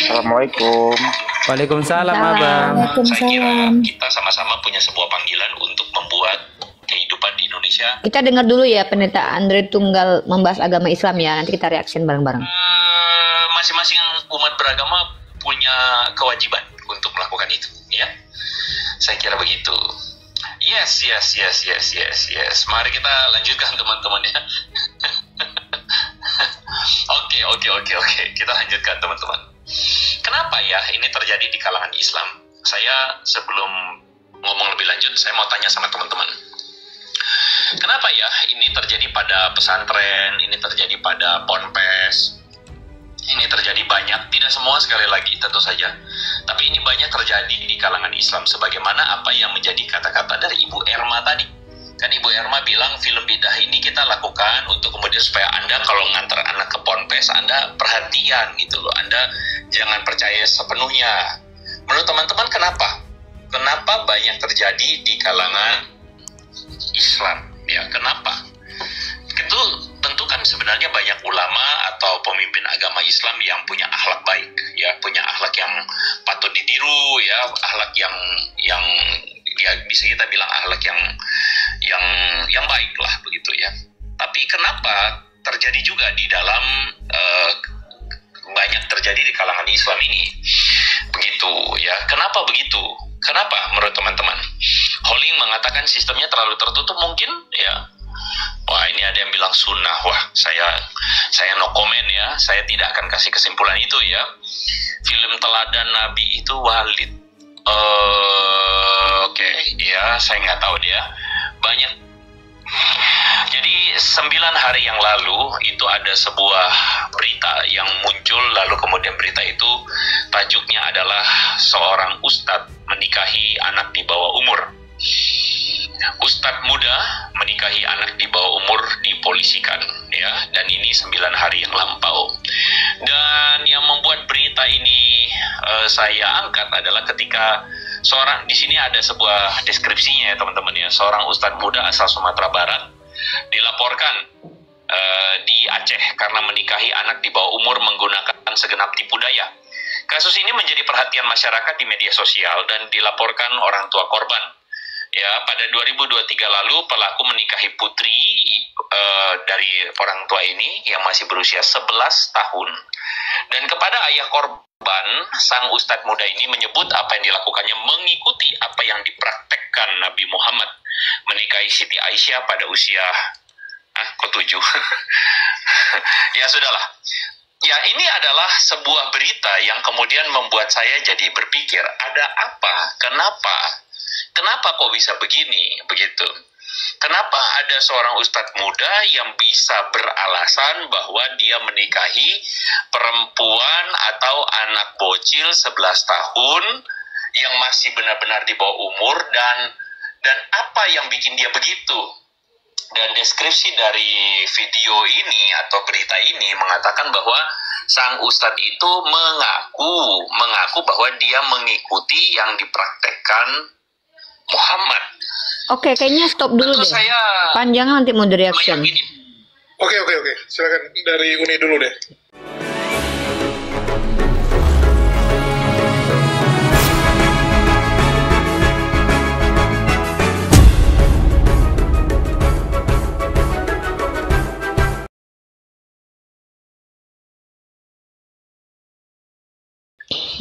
Assalamualaikum. Waalaikumsalam, Salam. Abang. Saya kira Waalaikumsalam. kita sama-sama punya sebuah panggilan untuk membuat kehidupan di Indonesia. Kita dengar dulu ya Pendeta Andre Tunggal membahas agama Islam ya. Nanti kita reaction bareng-bareng. Masing-masing umat beragama punya kewajiban untuk melakukan itu, ya. Saya kira begitu. Yes. Mari kita lanjutkan teman-teman ya. Oke. Kita lanjutkan teman-teman. Kenapa ya ini terjadi di kalangan Islam? Saya sebelum ngomong lebih lanjut, saya mau tanya sama teman-teman. Kenapa ya ini terjadi pada pesantren, ini terjadi pada ponpes, ini terjadi banyak, tidak semua sekali lagi tentu saja, tapi ini banyak terjadi di kalangan Islam, sebagaimana apa yang menjadi kata-kata dari Ibu Erma tadi. Kan Ibu Erma bilang film bidah ini kita lakukan untuk kemudian supaya Anda kalau ngantar anak ke ponpes, Anda perhatian gitu loh, Anda jangan percaya sepenuhnya. Menurut teman-teman kenapa? Kenapa banyak terjadi di kalangan Islam? Ya, kenapa? Itu tentu kan sebenarnya banyak ulama atau pemimpin agama Islam yang punya akhlak baik, ya, punya akhlak yang patut ditiru, ya, akhlak yang ya bisa kita bilang akhlak yang baik lah begitu ya. Tapi kenapa terjadi juga di dalam banyak terjadi di kalangan Islam ini begitu ya? Kenapa begitu? Kenapa menurut teman-teman? Holing mengatakan sistemnya terlalu tertutup mungkin ya. Wah, ini ada yang bilang sunnah. Wah, saya no comment ya. Saya tidak akan kasih kesimpulan itu ya. Film teladan Nabi itu Walid. Oke, ya saya nggak tahu dia. Banyak. Jadi 9 hari yang lalu itu ada sebuah berita yang muncul, lalu kemudian berita itu tajuknya adalah seorang ustadz menikahi anak di bawah umur. Ustadz muda menikahi anak di bawah umur dipolisikan, ya, dan ini 9 hari yang lampau. Dan yang membuat berita ini saya angkat adalah ketika seorang, di sini ada sebuah deskripsinya ya teman-teman ya, seorang ustadz muda asal Sumatera Barat dilaporkan di Aceh karena menikahi anak di bawah umur menggunakan segenap tipu daya. Kasus ini menjadi perhatian masyarakat di media sosial dan dilaporkan orang tua korban. Ya, pada 2023 lalu pelaku menikahi putri dari orang tua ini yang masih berusia 11 tahun. Dan kepada ayah korban, sang ustadz muda ini menyebut apa yang dilakukannya mengikuti apa yang dipraktekkan Nabi Muhammad menikahi Siti Aisyah pada usia 7. Ya sudahlah. Ya, ini adalah sebuah berita yang kemudian membuat saya jadi berpikir, ada apa? Kenapa kok bisa begini? Begitu. Kenapa ada seorang ustadz muda yang bisa beralasan bahwa dia menikahi perempuan atau anak bocil 11 tahun yang masih benar-benar di bawah umur, dan apa yang bikin dia begitu? Dan deskripsi dari video ini atau berita ini mengatakan bahwa sang ustadz itu mengaku bahwa dia mengikuti yang dipraktekkan Muhammad. Oke, kayaknya stop dulu Tentu deh. saya Panjangan nanti mau di reaction. meyakini. Oke. Silakan dari Uni dulu deh.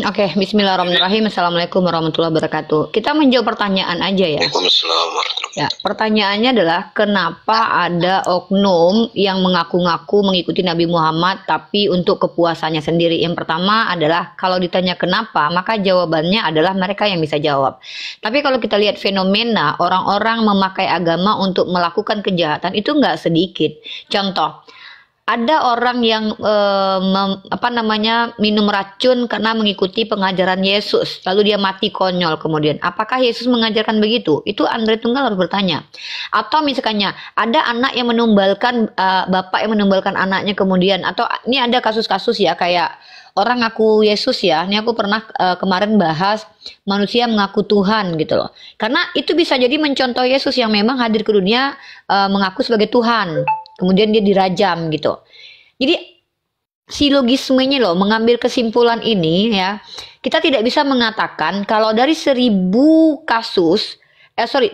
Oke, bismillahirrahmanirrahim. Assalamualaikum warahmatullahi wabarakatuh. Kita menjawab pertanyaan aja ya. Waalaikumsalam warahmatullahi Ya, pertanyaannya adalah kenapa ada oknum yang mengaku-ngaku mengikuti Nabi Muhammad tapi untuk kepuasannya sendiri? Yang pertama adalah kalau ditanya kenapa, maka jawabannya adalah mereka yang bisa jawab. Tapi kalau kita lihat fenomena orang-orang memakai agama untuk melakukan kejahatan itu nggak sedikit. Contoh, ada orang yang minum racun karena mengikuti pengajaran Yesus, lalu dia mati konyol kemudian. Apakah Yesus mengajarkan begitu? Itu Andre Tunggal harus bertanya. Atau misalnya ada anak yang menumbalkan bapak yang menumbalkan anaknya kemudian, atau ini ada kasus-kasus ya kayak orang ngaku Yesus ya. Ini aku pernah kemarin bahas manusia mengaku Tuhan gitu loh. Karena itu bisa jadi mencontoh Yesus yang memang hadir ke dunia mengaku sebagai Tuhan. Kemudian dia dirajam gitu. Jadi silogismenya loh, mengambil kesimpulan ini ya, kita tidak bisa mengatakan kalau dari 1000 kasus,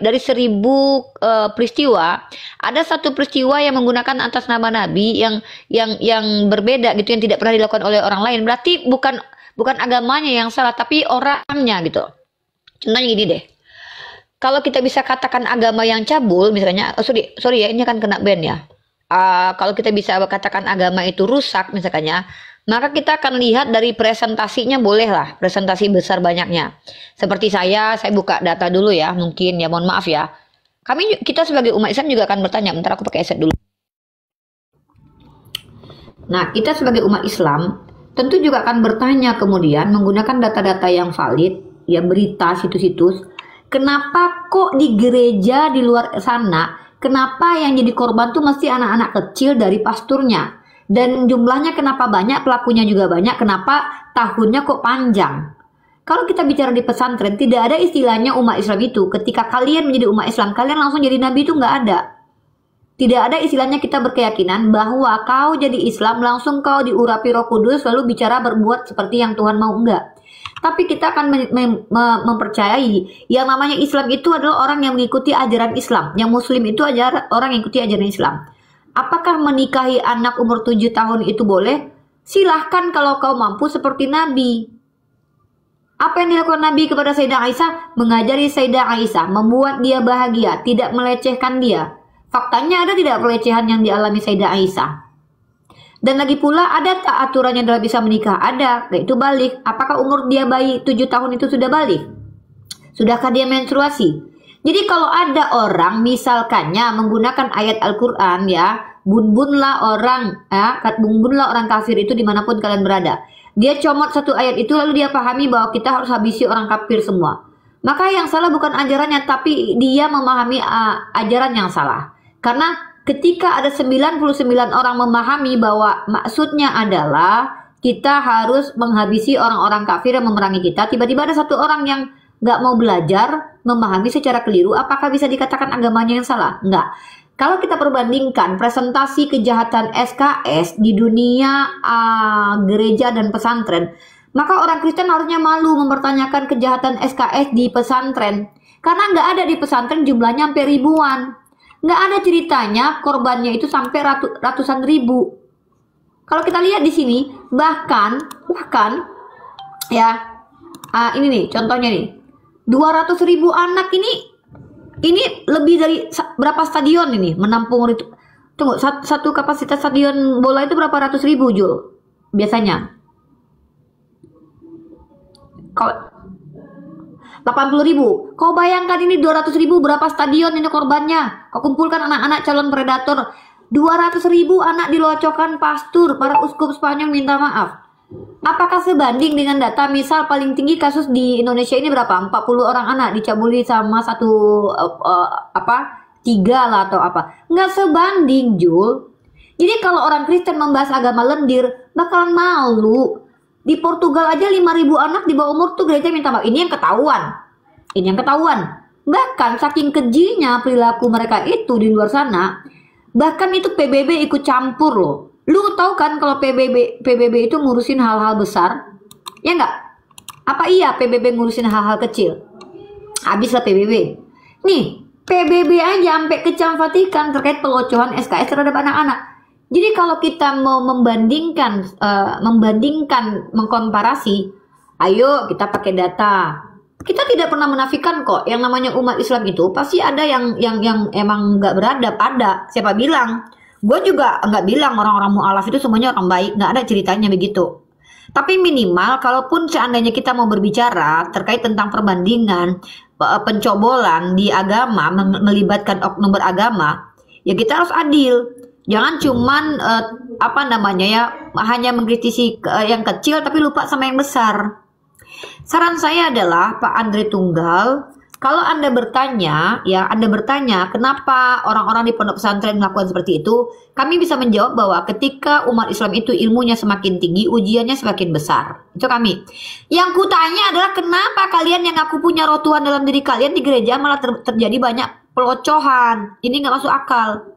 dari 1000 peristiwa, ada satu peristiwa yang menggunakan atas nama Nabi yang berbeda gitu, yang tidak pernah dilakukan oleh orang lain. Berarti bukan agamanya yang salah, tapi orangnya gitu. Contohnya gini deh. Kalau kita bisa katakan agama yang cabul, misalnya, sorry ya, ini akan kena ban ya. Kalau kita bisa katakan agama itu rusak, misalnya, maka kita akan lihat dari presentasinya, boleh lah, presentasi besar banyaknya. Seperti saya buka data dulu ya, mungkin ya, mohon maaf ya. Kita sebagai umat Islam juga akan bertanya, bentar aku pakai headset dulu. Nah, kita sebagai umat Islam tentu juga akan bertanya kemudian menggunakan data-data yang valid, ya, berita, situs-situs. Kenapa kok di gereja di luar sana, kenapa yang jadi korban tuh mesti anak-anak kecil dari pasturnya? Dan jumlahnya kenapa banyak, pelakunya juga banyak, kenapa tahunnya kok panjang? Kalau kita bicara di pesantren, tidak ada istilahnya umat Islam itu. Ketika kalian menjadi umat Islam, kalian langsung jadi nabi, itu nggak ada. Tidak ada istilahnya kita berkeyakinan bahwa kau jadi Islam, langsung kau diurapi Roh Kudus, lalu bicara berbuat seperti yang Tuhan mau, enggak. Tapi kita akan mempercayai yang namanya Islam itu adalah orang yang mengikuti ajaran Islam. Yang Muslim itu orang yang mengikuti ajaran Islam. Apakah menikahi anak umur 7 tahun itu boleh? Silahkan kalau kau mampu seperti Nabi. Apa yang dilakukan Nabi kepada Sayyidah Aisyah? Mengajari Sayyidah Aisyah, membuat dia bahagia, tidak melecehkan dia. Faktanya ada tidak pelecehan yang dialami Sayyidah Aisyah? Dan lagi pula ada tak aturannya dalam bisa menikah? Ada, yaitu balik. Apakah umur dia bayi 7 tahun itu sudah balik? Sudahkah dia menstruasi? Jadi kalau ada orang misalkannya menggunakan ayat Al-Quran ya, bunbunlah orang kafir itu dimanapun kalian berada. Dia comot satu ayat itu lalu dia pahami bahwa kita harus habisi orang kafir semua. Maka yang salah bukan ajarannya, tapi dia memahami ajaran yang salah. Karena ketika ada 99 orang memahami bahwa maksudnya adalah kita harus menghabisi orang-orang kafir yang memerangi kita, tiba-tiba ada satu orang yang nggak mau belajar, memahami secara keliru, apakah bisa dikatakan agamanya yang salah? Enggak. Kalau kita perbandingkan presentasi kejahatan SKS di dunia gereja dan pesantren, maka orang Kristen harusnya malu mempertanyakan kejahatan SKS di pesantren. Karena nggak ada di pesantren jumlahnya sampai ribuan. Nggak ada ceritanya korbannya itu sampai ratusan ribu. Kalau kita lihat di sini, bahkan ya, ini nih contohnya nih, 200.000 anak ini lebih dari berapa stadion ini menampung itu? Tunggu, satu kapasitas stadion bola itu berapa ratus ribu, Jul? Biasanya. Kalau 80.000. Kau bayangkan ini 200.000 berapa stadion ini korbannya? Kau kumpulkan anak-anak calon predator. 200.000 anak dilocokkan pastur, para uskup Spanyol minta maaf. Apakah sebanding dengan data misal paling tinggi kasus di Indonesia ini berapa? 40 orang anak dicabuli sama satu 3 lah atau apa? Nggak sebanding, Jul. Jadi kalau orang Kristen membahas agama lendir, bakalan malu. Di Portugal aja 5.000 anak di bawah umur tuh gereja minta maaf. Ini yang ketahuan. Bahkan saking kejinya perilaku mereka itu di luar sana, bahkan itu PBB ikut campur loh. Lu tahu kan kalau PBB itu ngurusin hal-hal besar? Ya enggak? Apa iya PBB ngurusin hal-hal kecil? Habislah PBB. Nih, PBB aja sampai kecam Vatikan terkait pelocohan SKS terhadap anak-anak. Jadi kalau kita mau membandingkan, mengkomparasi, ayo kita pakai data. Kita tidak pernah menafikan kok yang namanya umat Islam itu pasti ada yang emang nggak beradab, ada. Siapa bilang? Gue juga nggak bilang orang-orang mu'alaf itu semuanya orang baik, nggak ada ceritanya begitu. Tapi minimal kalaupun seandainya kita mau berbicara terkait tentang perbandingan pencobolan di agama melibatkan oknum beragama, ya kita harus adil. Jangan cuman hanya mengkritisi yang kecil tapi lupa sama yang besar. Saran saya adalah Pak Andre Tunggal, kalau Anda bertanya kenapa orang-orang di pondok pesantren melakukan seperti itu, kami bisa menjawab bahwa ketika umat Islam itu ilmunya semakin tinggi, ujiannya semakin besar. Itu kami. Yang kutanya adalah kenapa kalian yang ngaku punya roh Tuhan dalam diri kalian di gereja malah terjadi banyak pelocohan. Ini nggak masuk akal.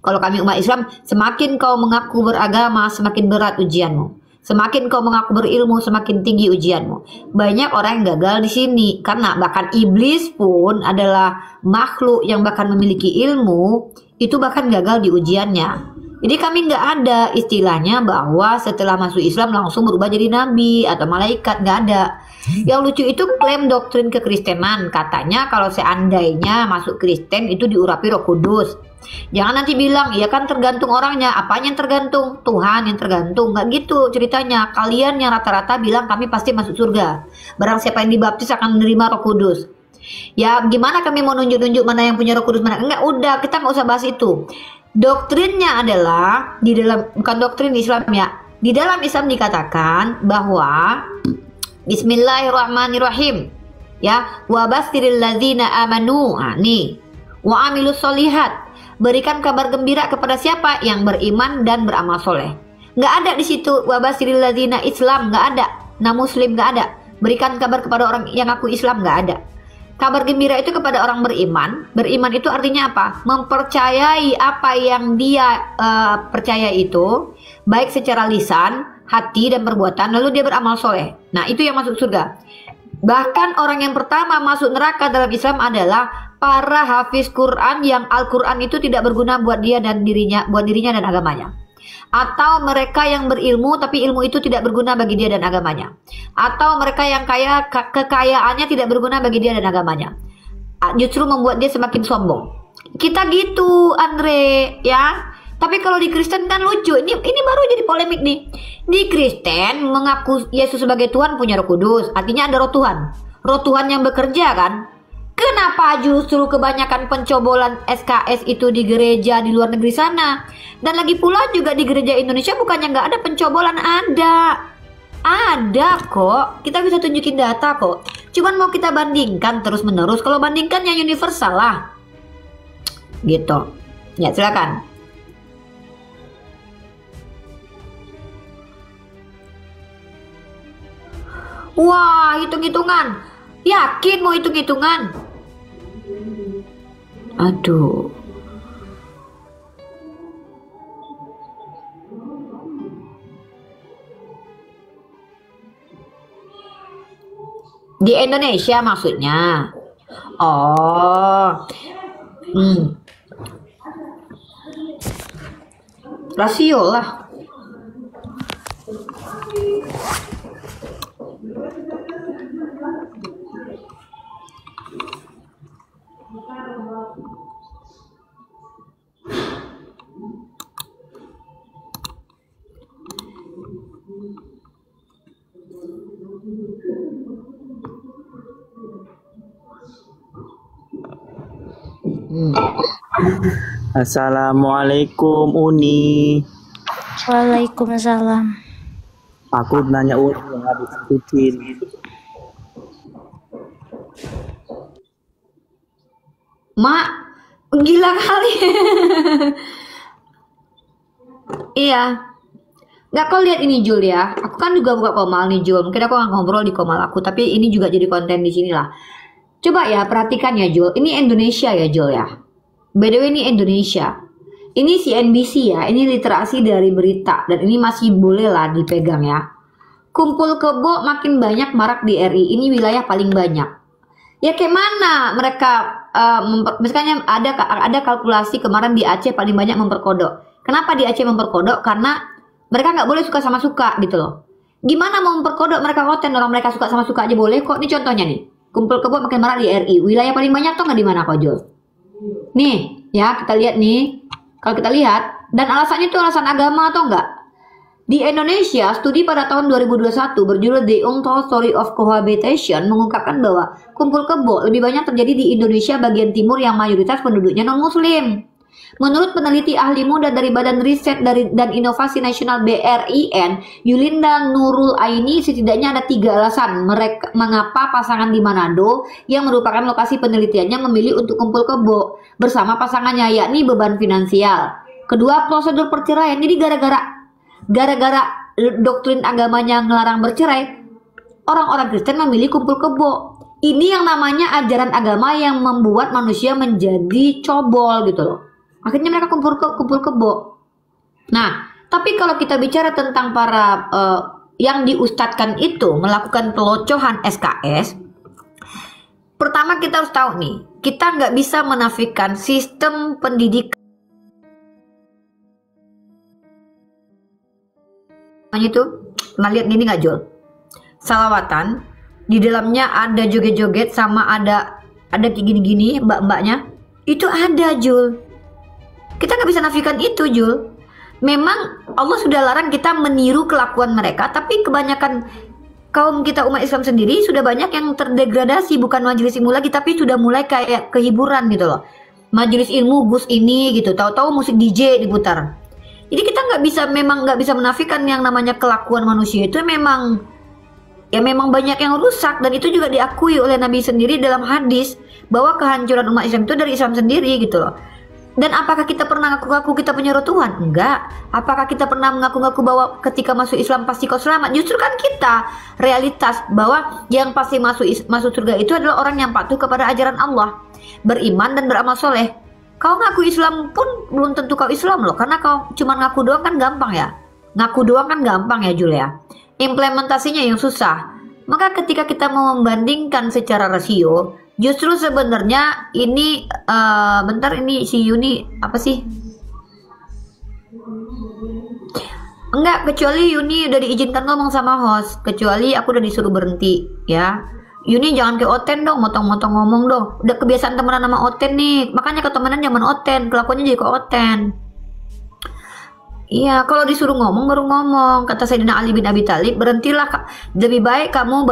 Kalau kami umat Islam, semakin kau mengaku beragama, semakin berat ujianmu. Semakin kau mengaku berilmu, semakin tinggi ujianmu. Banyak orang yang gagal di sini karena bahkan iblis pun adalah makhluk yang bahkan memiliki ilmu, itu bahkan gagal di ujiannya. Jadi kami nggak ada istilahnya bahwa setelah masuk Islam langsung berubah jadi nabi atau malaikat, nggak ada. Yang lucu itu klaim doktrin kekristenan, katanya kalau seandainya masuk Kristen itu diurapi Roh Kudus. Jangan nanti bilang, ya kan tergantung orangnya. Apanya yang tergantung? Tuhan yang tergantung. Nggak gitu ceritanya. Kalian yang rata-rata bilang kami pasti masuk surga. Barang siapa yang dibaptis akan menerima Roh Kudus. Ya gimana kami mau nunjuk-nunjuk mana yang punya Roh Kudus, mana enggak? Udah, kita nggak usah bahas itu. Doktrinnya adalah di dalam, bukan doktrin Islam ya. Di dalam Islam dikatakan bahwa Bismillahirrahmanirrahim. Ya, wa basiril ladzina amanu. Nih. Wa amilus solihat. Berikan kabar gembira kepada siapa yang beriman dan beramal soleh. Nggak ada di situ wabasiril ladzina Islam, nggak ada. Nah Muslim nggak ada. Berikan kabar kepada orang yang ngaku Islam, nggak ada. Kabar gembira itu kepada orang beriman. Beriman itu artinya apa? Mempercayai apa yang dia percaya itu, baik secara lisan, hati dan perbuatan. Lalu dia beramal soleh. Nah itu yang masuk surga. Bahkan orang yang pertama masuk neraka dalam Islam adalah para hafiz Quran yang Al-Quran itu tidak berguna buat dia dan dirinya, buat dirinya dan agamanya. Atau mereka yang berilmu tapi ilmu itu tidak berguna bagi dia dan agamanya. Atau mereka yang kaya, kekayaannya tidak berguna bagi dia dan agamanya. Justru membuat dia semakin sombong. Kita gitu, Andre, ya. Tapi kalau di Kristen kan lucu. Ini baru jadi polemik nih. Di Kristen mengaku Yesus sebagai Tuhan punya Roh Kudus. Artinya ada Roh Tuhan. Roh Tuhan yang bekerja kan. Kenapa justru kebanyakan pencobolan SKS itu di gereja di luar negeri sana? Dan lagi pula juga di gereja Indonesia bukannya nggak ada pencobolan, ada. Ada kok. Kita bisa tunjukin data kok. Cuman mau kita bandingkan terus menerus. Kalau bandingkan yang universal lah. Gitu. Ya silakan. Wah, hitung-hitungan. Yakin mau hitung-hitungan? Aduh. Di Indonesia maksudnya. Oh. Rasio lah. Assalamualaikum Uni. Waalaikumsalam. Aku nanya Uni yang habis kucing. Mak, gila kali. Iya. Nggak, kau lihat ini Jul ya. Aku kan juga buka Komal nih Jul. Mungkin aku nggak ngobrol di Komal aku, tapi ini juga jadi konten di sini lah. Coba ya perhatikan ya Jul. Ini Indonesia ya Jul ya. By the way ini Indonesia. Ini CNBC ya. Ini literasi dari berita dan ini masih boleh lah dipegang ya. Kumpul kebo makin banyak marak di RI. Ini wilayah paling banyak. Ya kayak mana mereka misalnya ada kalkulasi kemarin di Aceh paling banyak memperkodok. Kenapa di Aceh memperkodok? Karena mereka nggak boleh suka sama suka gitu loh. Gimana mau memperkodok mereka konten orang mereka suka sama suka aja boleh kok. Ini contohnya nih. Kumpul kebo makin marak di RI. Wilayah paling banyak tuh nggak di mana kok Jul? Nih ya kita lihat nih. Kalau kita lihat dan alasannya itu alasan agama atau enggak? Di Indonesia, studi pada tahun 2021 berjudul The Untold Story of Cohabitation mengungkapkan bahwa kumpul kebo lebih banyak terjadi di Indonesia bagian timur yang mayoritas penduduknya non-muslim. Menurut peneliti ahli muda dari Badan Riset dan Inovasi Nasional BRIN, Yulinda Nurul Aini, setidaknya ada 3 alasan mengapa pasangan di Manado yang merupakan lokasi penelitiannya memilih untuk kumpul kebo bersama pasangannya, yakni beban finansial. Kedua, prosedur perceraian. Jadi gara-gara doktrin agamanya ngelarang bercerai, orang-orang Kristen memilih kumpul kebo. Ini yang namanya ajaran agama yang membuat manusia menjadi cobol gitu loh. Akhirnya mereka kumpul kebo. Nah, tapi kalau kita bicara tentang para yang diustadkan itu melakukan pelocohan SKS, pertama kita harus tahu nih, kita nggak bisa menafikan sistem pendidikan itu. Pernah lihat ini nggak, Jul? Salawatan di dalamnya ada joget-joget sama ada gini-gini mbak-mbaknya, itu ada, Jul. Kita nggak bisa nafikan itu, Jul. Memang Allah sudah larang kita meniru kelakuan mereka, tapi kebanyakan kaum kita umat Islam sendiri sudah banyak yang terdegradasi, bukan majelis ilmu lagi, tapi sudah mulai kayak kehiburan gitu loh. Majelis ilmu Gus ini gitu, tahu-tahu musik DJ diputar. Jadi kita memang nggak bisa menafikan yang namanya kelakuan manusia itu memang banyak yang rusak, dan itu juga diakui oleh Nabi sendiri dalam hadis bahwa kehancuran umat Islam itu dari Islam sendiri gitu loh. Dan apakah kita pernah ngaku-ngaku kita punya Tuhan? Enggak. Apakah kita pernah mengaku-ngaku bahwa ketika masuk Islam pasti kau selamat? Justru kan kita realitas bahwa yang pasti masuk surga itu adalah orang yang patuh kepada ajaran Allah, beriman dan beramal soleh. Kau ngaku Islam pun belum tentu kau Islam loh, karena kau cuma ngaku doang kan gampang ya. Ngaku doang kan gampang ya, Julia. Implementasinya yang susah. Maka ketika kita mau membandingkan secara rasio, justru sebenarnya ini bentar, ini si Yuni apa sih? Enggak, kecuali Yuni udah diizinkan ngomong sama host, kecuali aku udah disuruh berhenti ya. Yuni jangan ke Oten dong, motong-motong ngomong dong. Udah kebiasaan temenan sama Oten nih, makanya ketemenan zaman Oten, kelakuannya jadi ke Oten. Iya, kalau disuruh ngomong baru ngomong. Kata Sayyidina Ali bin Abi Thalib, berhentilah, lebih baik kamu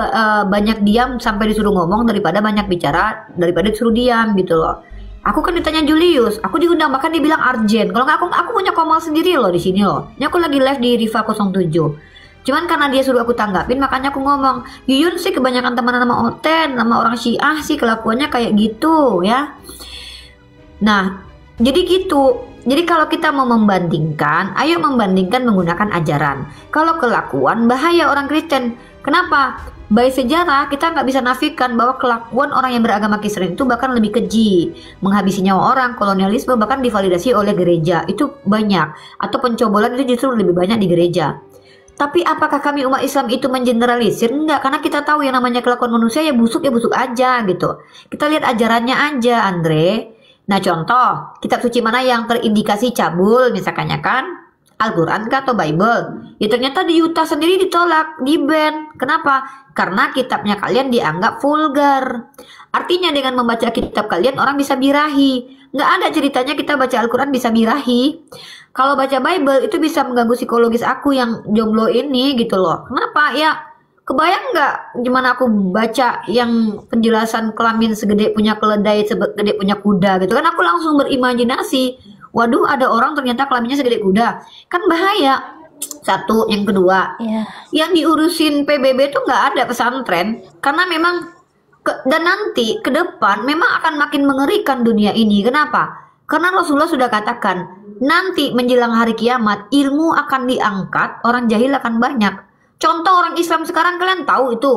banyak diam sampai disuruh ngomong daripada banyak bicara daripada disuruh diam gitu loh. Aku kan ditanya Julius, aku diundang, bahkan dibilang Arjen. Kalau nggak aku punya komal sendiri loh di sini loh. Ini aku lagi live di Riva 07. Cuman karena dia suruh aku tanggapin, makanya aku ngomong. Yuyun sih kebanyakan teman sama Oten, sama orang Syiah sih kelakuannya kayak gitu ya. Nah, jadi gitu. Jadi kalau kita mau membandingkan, ayo membandingkan menggunakan ajaran. Kalau kelakuan, bahaya orang Kristen. Kenapa? By sejarah kita nggak bisa nafikan bahwa kelakuan orang yang beragama Kristen itu bahkan lebih keji, menghabisi nyawa orang, kolonialisme bahkan divalidasi oleh gereja, itu banyak. Atau pencobolan itu justru lebih banyak di gereja. Tapi apakah kami umat Islam itu mengeneralisir? Enggak, karena kita tahu yang namanya kelakuan manusia ya busuk aja gitu. Kita lihat ajarannya aja, Andre. Nah contoh, kitab suci mana yang terindikasi cabul misalkannya kan? Al-Quran kah atau Bible? Ya ternyata di Utah sendiri ditolak, di-ban. Kenapa? Karena kitabnya kalian dianggap vulgar. Artinya dengan membaca kitab kalian orang bisa birahi. Nggak ada ceritanya kita baca Al-Quran bisa birahi. Kalau baca Bible itu bisa mengganggu psikologis aku yang jomblo ini gitu loh. Kenapa? Ya kebayang nggak gimana aku baca yang penjelasan kelamin segede punya keledai, segede punya kuda gitu kan, aku langsung berimajinasi. Waduh, ada orang ternyata kelaminnya segede kuda. Kan bahaya. Satu, yang kedua, yang diurusin PBB tuh nggak ada pesantren. Karena memang, dan nanti ke depan memang akan makin mengerikan dunia ini. Kenapa? Karena Rasulullah sudah katakan, nanti menjelang hari kiamat, ilmu akan diangkat, orang jahil akan banyak. Contoh orang Islam sekarang kalian tahu itu,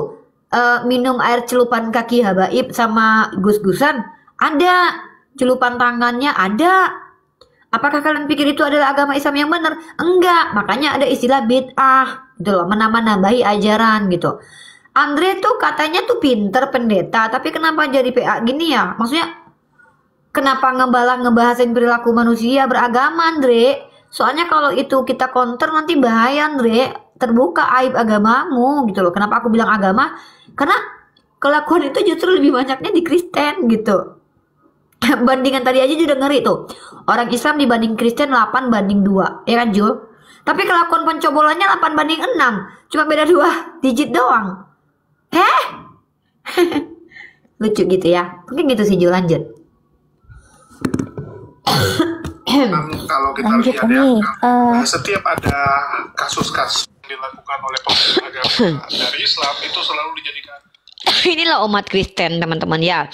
minum air celupan kaki habaib sama gus-gusan. Ada, celupan tangannya ada. Apakah kalian pikir itu adalah agama Islam yang benar? Enggak, makanya ada istilah bid'ah gitu loh, menambah-nambahi ajaran gitu. Andre tuh katanya tuh pinter pendeta, tapi kenapa jadi PA gini ya? Maksudnya kenapa ngebahasin perilaku manusia beragama, Andre? Soalnya kalau itu kita counter nanti bahaya, Andre. Terbuka aib agamamu gitu loh. Kenapa aku bilang agama? Karena kelakuan itu justru lebih banyaknya di Kristen gitu. Bandingan tadi aja udah ngeri tuh. Orang Islam dibanding Kristen 8:2, ya kan Jul? Tapi kelakuan pencobolannya 8:6. Cuma beda 2 digit doang. Lucu gitu ya. Mungkin gitu sih Jul, lanjut. Kalau kita Lanjut lihat nih, ya, setiap ada kasus-kasus yang dilakukan oleh pemuka agama dari Islam itu selalu dijadikan. Inilah umat Kristen teman-teman ya.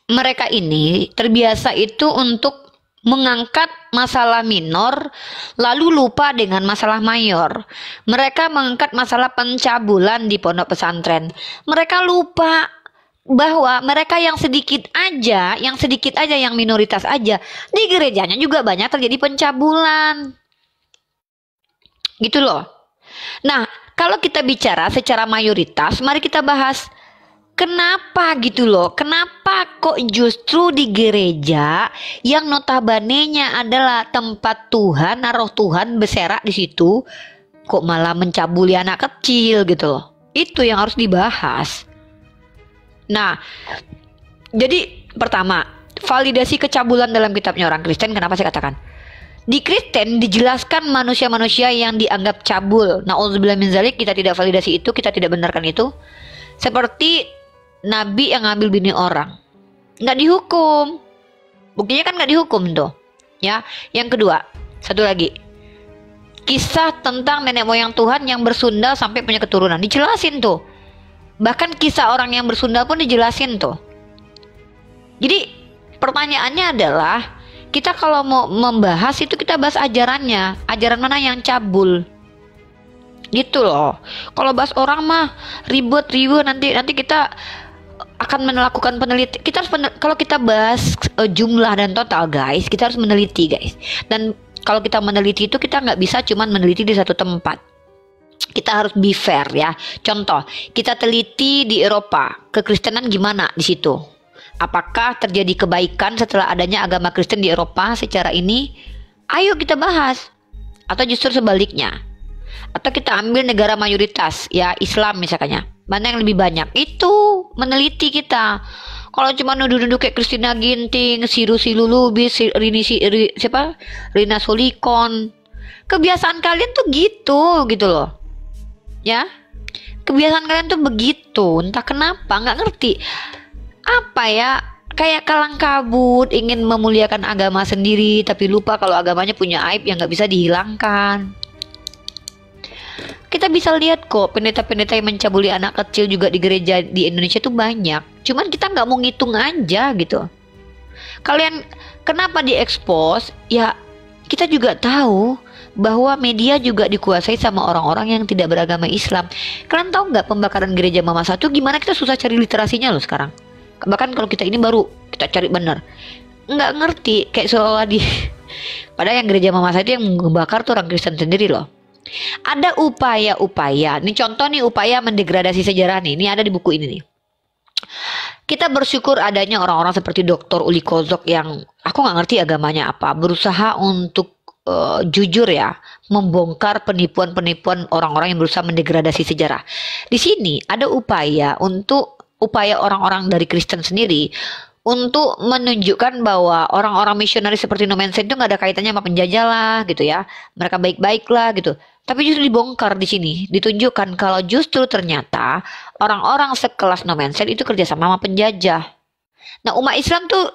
Mereka ini terbiasa itu untuk mengangkat masalah minor lalu lupa dengan masalah mayor. Mereka mengangkat masalah pencabulan di pondok pesantren. Mereka lupa bahwa mereka yang sedikit aja, yang minoritas aja, di gerejanya juga banyak terjadi pencabulan. Gitu loh. Nah, kalau kita bicara secara mayoritas, mari kita bahas kenapa gitu loh. Kenapa kok justru di gereja yang notabene-nya adalah tempat Tuhan, roh Tuhan berserak di situ, kok malah mencabuli anak kecil gitu loh. Itu yang harus dibahas. Nah, jadi pertama, validasi kecabulan dalam kitabnya orang Kristen. Kenapa saya katakan? Di Kristen dijelaskan manusia-manusia yang dianggap cabul. Na'udzubillah min dzalik, kita tidak validasi itu, kita tidak benarkan itu. Seperti nabi yang ngambil bini orang. Nggak dihukum. Buktinya kan nggak dihukum tuh. Ya, yang kedua, satu lagi. Kisah tentang nenek moyang Tuhan yang bersundal sampai punya keturunan. Dijelasin tuh. Bahkan kisah orang yang bersundal pun dijelasin tuh. Jadi pertanyaannya adalah, kita kalau mau membahas itu kita bahas ajarannya. Ajaran mana yang cabul? Gitu loh. Kalau bahas orang mah ribut nanti kita akan melakukan penelitian. Kita harus kalau kita bahas jumlah dan total guys, kita harus meneliti guys. Dan kalau kita meneliti itu kita nggak bisa cuman meneliti di satu tempat. Kita harus be fair ya. Contoh, kita teliti di Eropa, kekristenan gimana di situ? Apakah terjadi kebaikan setelah adanya agama Kristen di Eropa secara ini? Ayo kita bahas. Atau justru sebaliknya. Atau kita ambil negara mayoritas, ya Islam misalnya. Mana yang lebih banyak? Itu meneliti kita. Kalau cuma nuduh-nuduh kayak Christina Ginting, Siru Silulubis, Rina Solikon. Kebiasaan kalian tuh gitu loh. Ya, kebiasaan kalian tuh begitu, entah kenapa, nggak ngerti apa ya, kayak kalang kabut ingin memuliakan agama sendiri tapi lupa kalau agamanya punya aib yang nggak bisa dihilangkan. Kita bisa lihat kok pendeta-pendeta yang mencabuli anak kecil juga di gereja di Indonesia tuh banyak, cuman kita nggak mau ngitung aja gitu. Kalian kenapa diekspos? Ya kita juga tahu bahwa media juga dikuasai sama orang-orang yang tidak beragama Islam. Kalian tahu nggak pembakaran gereja Mama Satu gimana kita susah cari literasinya loh sekarang. Bahkan kalau kita ini baru kita cari bener, nggak ngerti kayak seolah padahal yang gereja Mama Satu yang membakar tuh orang Kristen sendiri loh. Ada upaya-upaya. Ini contoh nih upaya mendegradasi sejarah nih. Ini ada di buku ini nih. Kita bersyukur adanya orang-orang seperti Dr. Uli Kozok yang aku nggak ngerti agamanya apa, berusaha untuk jujur ya, membongkar penipuan-penipuan orang-orang yang berusaha mendegradasi sejarah. Di sini ada upaya orang-orang dari Kristen sendiri untuk menunjukkan bahwa orang-orang misionaris seperti Nomensen itu nggak ada kaitannya sama penjajah lah gitu ya. Mereka baik-baik lah gitu. Tapi justru dibongkar di sini, ditunjukkan kalau justru ternyata orang-orang sekelas Nomensen itu kerjasama sama penjajah. Nah, umat Islam tuh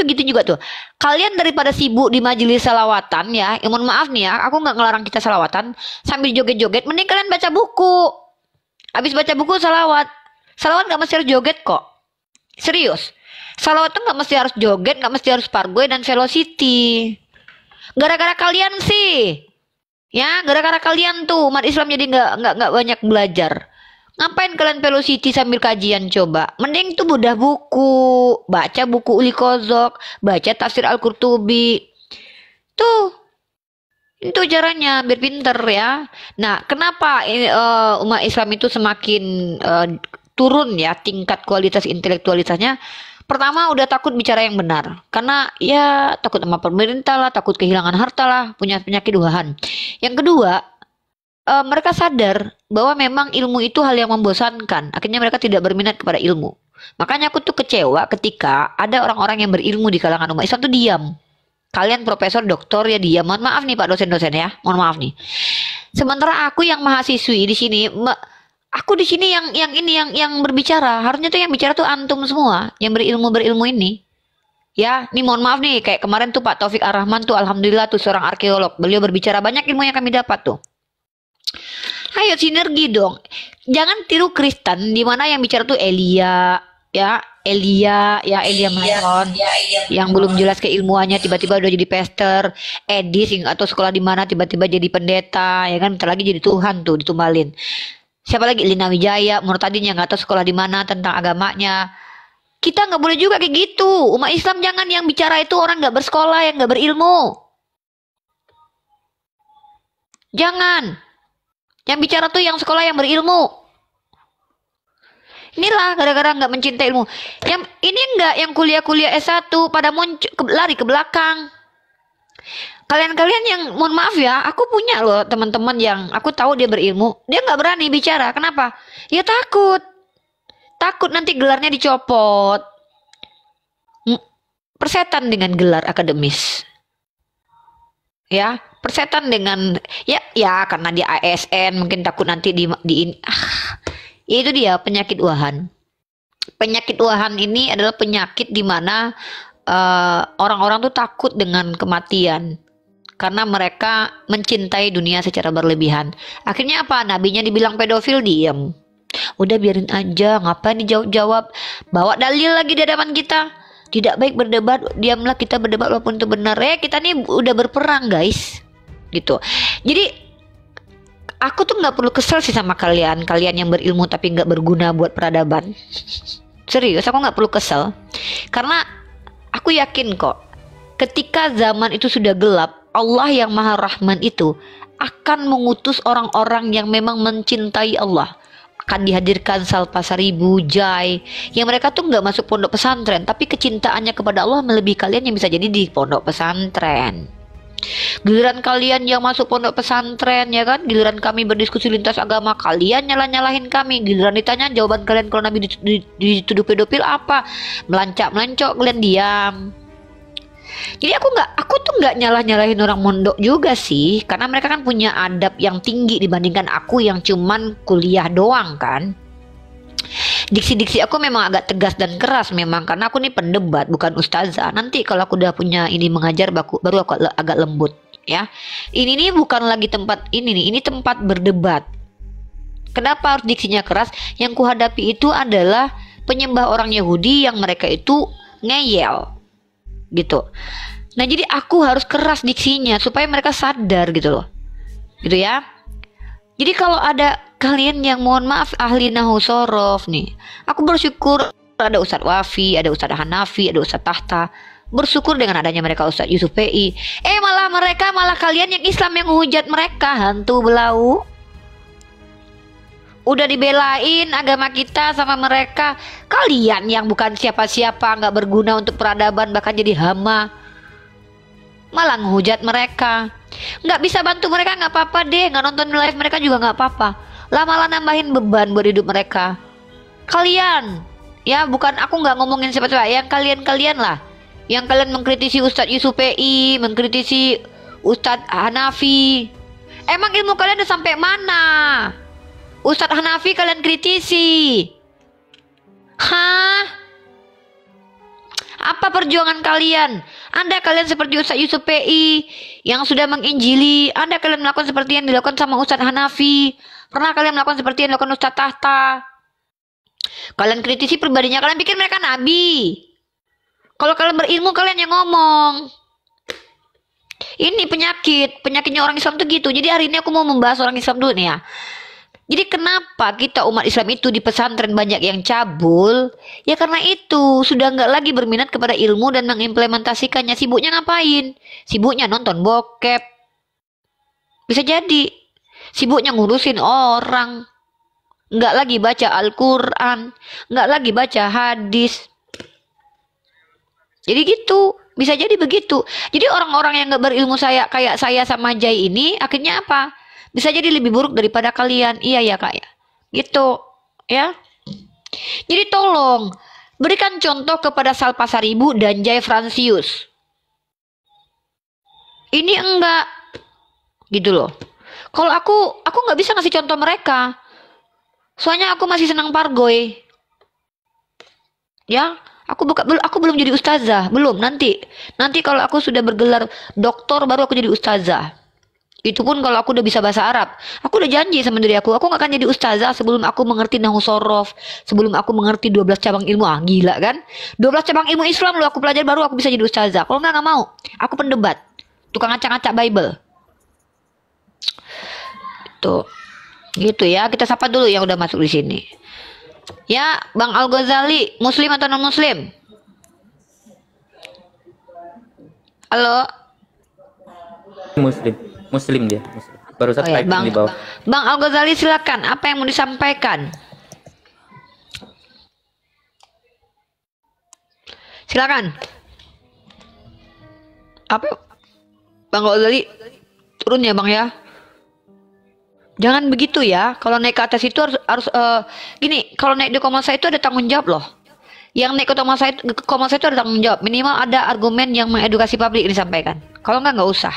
gitu juga tuh. Kalian daripada sibuk di majelis salawatan ya, mohon maaf nih ya, aku nggak ngelarang kita salawatan sambil joget-joget, mending kalian baca buku. Habis baca buku salawat nggak mesti harus joget kok. Serius, salawat tuh nggak mesti harus joget, nggak mesti harus pargoy dan velocity. Gara-gara kalian sih, ya gara-gara kalian tuh umat Islam jadi nggak banyak belajar. Ngapain kalian velocity sambil kajian coba? Mending tuh bedah buku, baca buku Uli Kozok, baca tafsir Al-Qurtubi. Tuh, itu caranya biar pinter ya. Nah, kenapa umat Islam itu semakin turun ya tingkat kualitas intelektualitasnya? Pertama udah takut bicara yang benar, karena ya takut sama pemerintah lah, takut kehilangan harta lah, punya penyakit duhaan. Yang kedua, mereka sadar bahwa memang ilmu itu hal yang membosankan. Akhirnya mereka tidak berminat kepada ilmu. Makanya aku tuh kecewa ketika ada orang-orang yang berilmu di kalangan umat Islam tuh diam. Kalian profesor, doktor ya diam. Mohon maaf nih Pak dosen-dosen ya. Mohon maaf nih. Sementara aku yang mahasiswi di sini, aku di sini yang berbicara. Harusnya tuh yang bicara tuh antum semua yang berilmu ini. Ya, nih mohon maaf nih, kayak kemarin tuh Pak Taufik Ar-Rahman tuh alhamdulillah tuh seorang arkeolog. Beliau berbicara banyak ilmu yang kami dapat tuh. Ayo sinergi dong. Jangan tiru Kristen di mana yang bicara tuh Elia Meron yang belum jelas keilmuannya tiba-tiba udah jadi pastor, Edis yang atau sekolah di mana tiba-tiba jadi pendeta, ya kan, bentar lagi jadi Tuhan tuh ditumbalin. Siapa lagi? Lina Wijaya, Murtadin yang nggak tahu sekolah di mana tentang agamanya. Kita nggak boleh juga kayak gitu. Umat Islam jangan yang bicara itu orang nggak bersekolah, yang nggak berilmu. Jangan. Yang bicara tuh yang sekolah, yang berilmu. Inilah gara-gara nggak mencintai ilmu. Yang ini enggak, yang kuliah-kuliah S1 pada lari ke belakang. Kalian-kalian yang mohon maaf ya, aku punya loh teman-teman yang aku tahu dia berilmu, dia nggak berani bicara. Kenapa? Ya takut. Takut nanti gelarnya dicopot. Persetan dengan gelar akademis. Ya, persetan dengan ya karena dia ASN mungkin takut nanti itu dia penyakit wahan. Penyakit wahan ini adalah penyakit di mana orang-orang tuh takut dengan kematian karena mereka mencintai dunia secara berlebihan. Akhirnya apa? Nabinya dibilang pedofil, diam. Udah biarin aja, ngapain dijawab-jawab? Bawa dalil lagi di hadapan kita. Tidak baik berdebat, diamlah, kita berdebat walaupun itu benar. Kita nih udah berperang guys, gitu. Jadi aku tuh nggak perlu kesel sih sama kalian yang berilmu tapi nggak berguna buat peradaban. Serius, aku nggak perlu kesel. Karena aku yakin kok, ketika zaman itu sudah gelap, Allah yang Maha Rahman itu akan mengutus orang-orang yang memang mencintai Allah. Akan dihadirkan Salpasaribu, Jai, yang mereka tuh nggak masuk pondok pesantren, tapi kecintaannya kepada Allah melebihi kalian yang bisa jadi di pondok pesantren. Giliran kalian yang masuk pondok pesantren, ya kan, giliran kami berdiskusi lintas agama, kalian nyalahin kami. Giliran ditanya jawaban kalian kalau Nabi dituduh pedofil apa, melancak-melancok, kalian diam. Jadi aku tuh nggak nyalahin orang mondok juga sih, karena mereka kan punya adab yang tinggi dibandingkan aku yang cuman kuliah doang kan. Diksi-diksi aku memang agak tegas dan keras memang, karena aku nih pendebat bukan ustazah. Nanti kalau aku udah punya ini mengajar baru aku agak lembut ya. Ini nih bukan lagi tempat ini tempat berdebat. Kenapa harus diksinya keras? Yang kuhadapi itu adalah penyembah orang Yahudi yang mereka itu ngeyel gitu. Nah jadi aku harus keras diksinya supaya mereka sadar gitu loh, gitu ya. Jadi kalau ada kalian yang mohon maaf ahli nahu sorof nih, aku bersyukur ada Ustadz Wafi, ada Ustadz Hanafi, ada Ustadz Tahta. Bersyukur dengan adanya mereka Ustadz Yusuf PI. Malah kalian yang Islam yang menghujat mereka, hantu belau. Udah dibelain agama kita sama mereka. Kalian yang bukan siapa-siapa, nggak berguna untuk peradaban, bahkan jadi hama, malah menghujat mereka. Nggak bisa bantu mereka, nggak apa-apa deh. Nggak nonton live mereka juga nggak apa-apa. Lah malah nambahin beban buat hidup mereka. Kalian, ya bukan aku nggak ngomongin siapa-siapa, yang kalian lah, yang kalian mengkritisi Ustadz Yusuf PI, mengkritisi Ustadz Hanafi. Emang ilmu kalian udah sampai mana? Ustadz Hanafi kalian kritisi. Hah? Apa perjuangan kalian? Anda kalian seperti Ustadz Yusuf PI yang sudah menginjili. Anda kalian melakukan seperti yang dilakukan sama Ustadz Hanafi. Pernah kalian melakukan seperti yang dilakukan Ustadz Tahta. Kalian kritisi pribadinya, kalian pikir mereka nabi. Kalau kalian berilmu, kalian yang ngomong. Ini penyakitnya orang Islam tuh gitu. Jadi hari ini aku mau membahas orang Islam dulu nih ya. Jadi kenapa kita umat Islam itu di pesantren banyak yang cabul? Ya karena itu sudah nggak lagi berminat kepada ilmu dan mengimplementasikannya. Sibuknya ngapain? Sibuknya nonton bokep. Bisa jadi. Sibuknya ngurusin orang. Nggak lagi baca Al-Quran. Nggak lagi baca hadis. Jadi gitu. Bisa jadi begitu. Jadi orang-orang yang nggak berilmu kayak saya sama Jai ini akhirnya apa? Bisa jadi lebih buruk daripada kalian. Iya ya kak ya. Gitu ya. Jadi tolong berikan contoh kepada Salpasaribu dan Jai Fransius. Ini enggak. Gitu loh. Kalau aku nggak bisa ngasih contoh mereka. Soalnya aku masih senang pargoy. Ya. Aku belum jadi ustazah. Belum, nanti kalau aku sudah bergelar doktor baru aku jadi ustazah. Itu pun kalau aku udah bisa bahasa Arab. Aku udah janji sama diri aku gak akan jadi ustazah sebelum aku mengerti nahu sorof, sebelum aku mengerti 12 cabang ilmu. Gila kan? 12 cabang ilmu Islam aku pelajari baru aku bisa jadi ustazah. Kalau gak mau. Aku pendebat, tukang ngacak-ngacak Bible. Tuh. Gitu ya. Kita sapa dulu yang udah masuk di sini. Ya, Bang Al Ghazali, Muslim atau non Muslim? Halo. Muslim. Muslim dia. Muslim. Barusan Oh ya, typing di bawah. Bang Al Ghazali silakan. Apa yang mau disampaikan? Silakan. Apa? Bang Al Ghazali turun ya, Bang ya. Jangan begitu ya. Kalau naik ke atas itu harus gini. Kalau naik di Komasa itu ada tanggung jawab loh. Yang naik ke Komasa itu ada tanggung jawab. Minimal ada argumen yang mengedukasi publik disampaikan. Kalau nggak usah.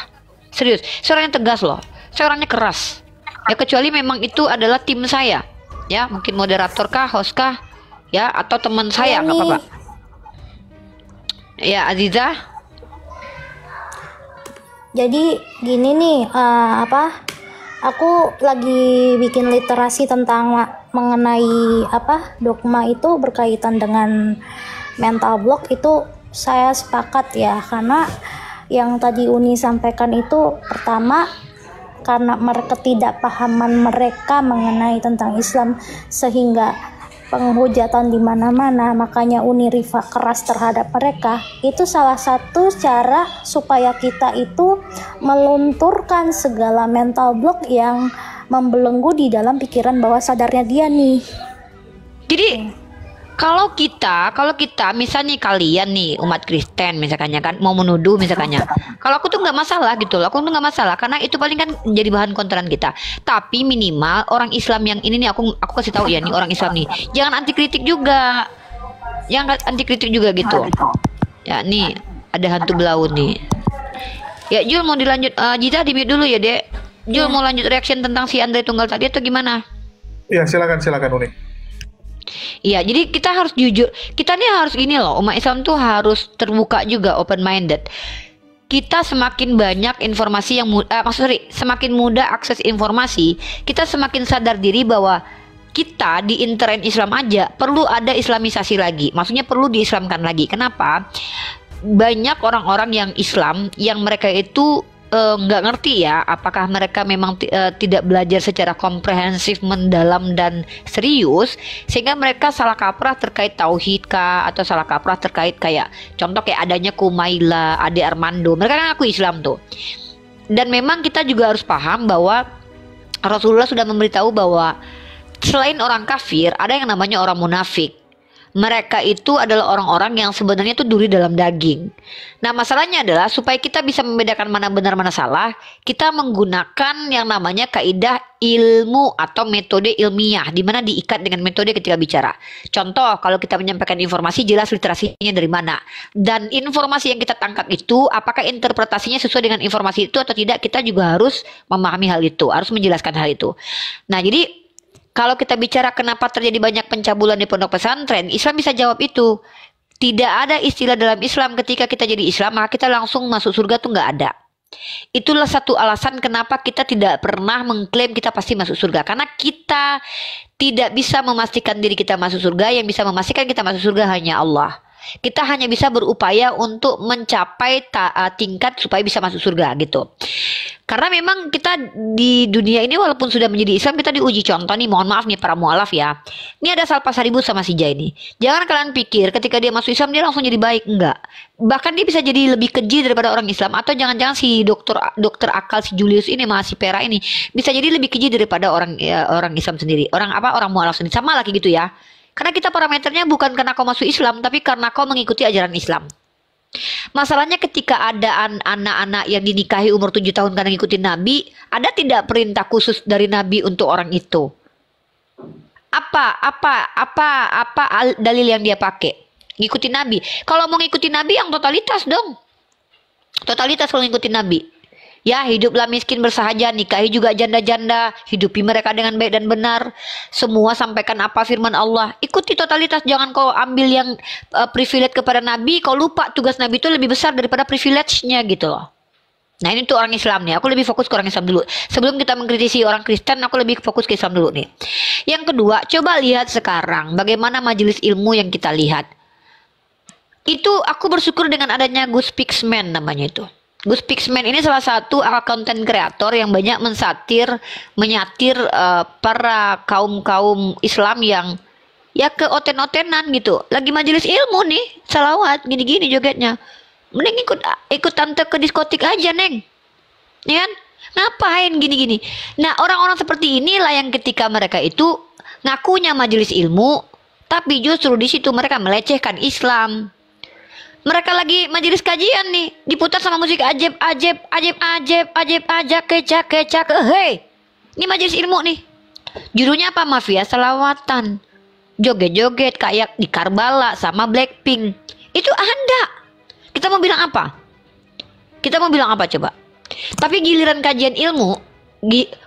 Serius. Saya orangnya tegas loh. Saya orangnya keras. Ya kecuali memang itu adalah tim saya. Ya mungkin moderator kah, host kah, ya atau teman saya nggak apa-apa. Ya Aziza. Jadi gini nih, aku lagi bikin literasi tentang mengenai dogma itu berkaitan dengan mental block itu. Saya sepakat ya, karena yang tadi Uni sampaikan itu pertama karena ketidakpahaman mereka mengenai tentang Islam sehingga penghujatan di mana-mana, makanya Uni Rifa keras terhadap mereka. Itu salah satu cara supaya kita itu melunturkan segala mental block yang membelenggu di dalam pikiran bawah sadarnya dia nih. Jadi kalau kita misalnya kalian nih umat Kristen misalkannya kan mau menuduh misalkannya, kalau aku tuh nggak masalah gitu loh, aku tuh nggak masalah karena itu paling kan jadi bahan konteran kita. Tapi minimal orang Islam yang ini nih aku kasih tahu ya nih, orang Islam nih jangan anti kritik juga, gitu. Ya nih ada hantu belaun nih. Ya Jul mau dilanjut, Jita di mute dulu ya Dek. Jul mau lanjut reaction tentang si Andre Tunggal tadi atau gimana? Iya silakan Uni. Iya, jadi kita harus jujur. Kita nih harus gini loh, umat Islam tuh harus terbuka juga, open minded. Kita semakin banyak informasi yang semakin mudah akses informasi, kita semakin sadar diri bahwa kita di intern Islam aja perlu ada islamisasi lagi. Maksudnya perlu diislamkan lagi. Kenapa? Banyak orang-orang yang Islam yang mereka itu nggak ngerti ya, apakah mereka memang tidak belajar secara komprehensif, mendalam dan serius, sehingga mereka salah kaprah terkait tauhid kah, atau salah kaprah terkait kayak contoh kayak adanya Kumaila, Ade Armando, mereka kan ngaku Islam tuh. Dan memang kita juga harus paham bahwa Rasulullah sudah memberitahu bahwa selain orang kafir ada yang namanya orang munafik. Mereka itu adalah orang-orang yang sebenarnya itu duri dalam daging. Nah masalahnya adalah supaya kita bisa membedakan mana benar mana salah, kita menggunakan yang namanya kaidah ilmu atau metode ilmiah, di mana diikat dengan metode ketika bicara. Contoh, kalau kita menyampaikan informasi jelas literasinya dari mana, dan informasi yang kita tangkap itu apakah interpretasinya sesuai dengan informasi itu atau tidak, kita juga harus memahami hal itu, harus menjelaskan hal itu. Nah jadi kalau kita bicara kenapa terjadi banyak pencabulan di pondok pesantren, Islam bisa jawab itu. Tidak ada istilah dalam Islam ketika kita jadi Islam maka kita langsung masuk surga tuh nggak ada. Itulah satu alasan kenapa kita tidak pernah mengklaim kita pasti masuk surga. Karena kita tidak bisa memastikan diri kita masuk surga. Yang bisa memastikan kita masuk surga hanya Allah. Kita hanya bisa berupaya untuk mencapai tingkat supaya bisa masuk surga gitu. Karena memang kita di dunia ini walaupun sudah menjadi Islam, kita diuji. Contoh nih, mohon maaf nih para mualaf ya. Ini ada Salpas Saribut sama si Jai ini. Jangan kalian pikir ketika dia masuk Islam dia langsung jadi baik, enggak. Bahkan dia bisa jadi lebih keji daripada orang Islam. Atau jangan-jangan si dokter akal si Julius ini sama si Pera ini bisa jadi lebih keji daripada orang Islam sendiri. Orang mualaf sendiri. Sama lagi gitu ya. Karena kita parameternya bukan karena kau masuk Islam, tapi karena kau mengikuti ajaran Islam. Masalahnya ketika ada anak-anak yang dinikahi umur 7 tahun karena ngikutin Nabi, ada tidak perintah khusus dari Nabi untuk orang itu? Apa dalil yang dia pakai? Ngikutin Nabi. Kalau mau ngikutin Nabi yang totalitas dong. Totalitas kalau ngikutin Nabi. Ya, hiduplah miskin bersahaja, nikahi juga janda-janda, hidupi mereka dengan baik dan benar. Semua sampaikan apa firman Allah. Ikuti totalitas, jangan kau ambil yang privilege kepada Nabi, kau lupa tugas Nabi itu lebih besar daripada privilege-nya gitu loh. Nah ini tuh orang Islam nih, aku lebih fokus ke orang Islam dulu. Sebelum kita mengkritisi orang Kristen, aku lebih fokus ke Islam dulu nih. Yang kedua, coba lihat sekarang bagaimana majelis ilmu yang kita lihat. Itu aku bersyukur dengan adanya Gus Pixman namanya itu. Gus Pixman ini salah satu content creator yang banyak menyatir para kaum Islam yang ya ke oten-otenan gitu. Lagi majelis ilmu nih, salawat gini-gini jogetnya. Mending ikut tante ke diskotik aja, Neng. Ya kan? Ngapain gini-gini? Nah, orang-orang seperti inilah yang ketika mereka itu ngakunya majelis ilmu, tapi justru di situ mereka melecehkan Islam. Mereka lagi majelis kajian nih, diputar sama musik ajeb, kecak. Hei, ini majelis ilmu nih. Judulnya apa? Mafia selawatan. Joget-joget kayak di Karbala sama Blackpink. Itu ada. Kita mau bilang apa? Kita mau bilang apa coba? Tapi giliran kajian ilmu,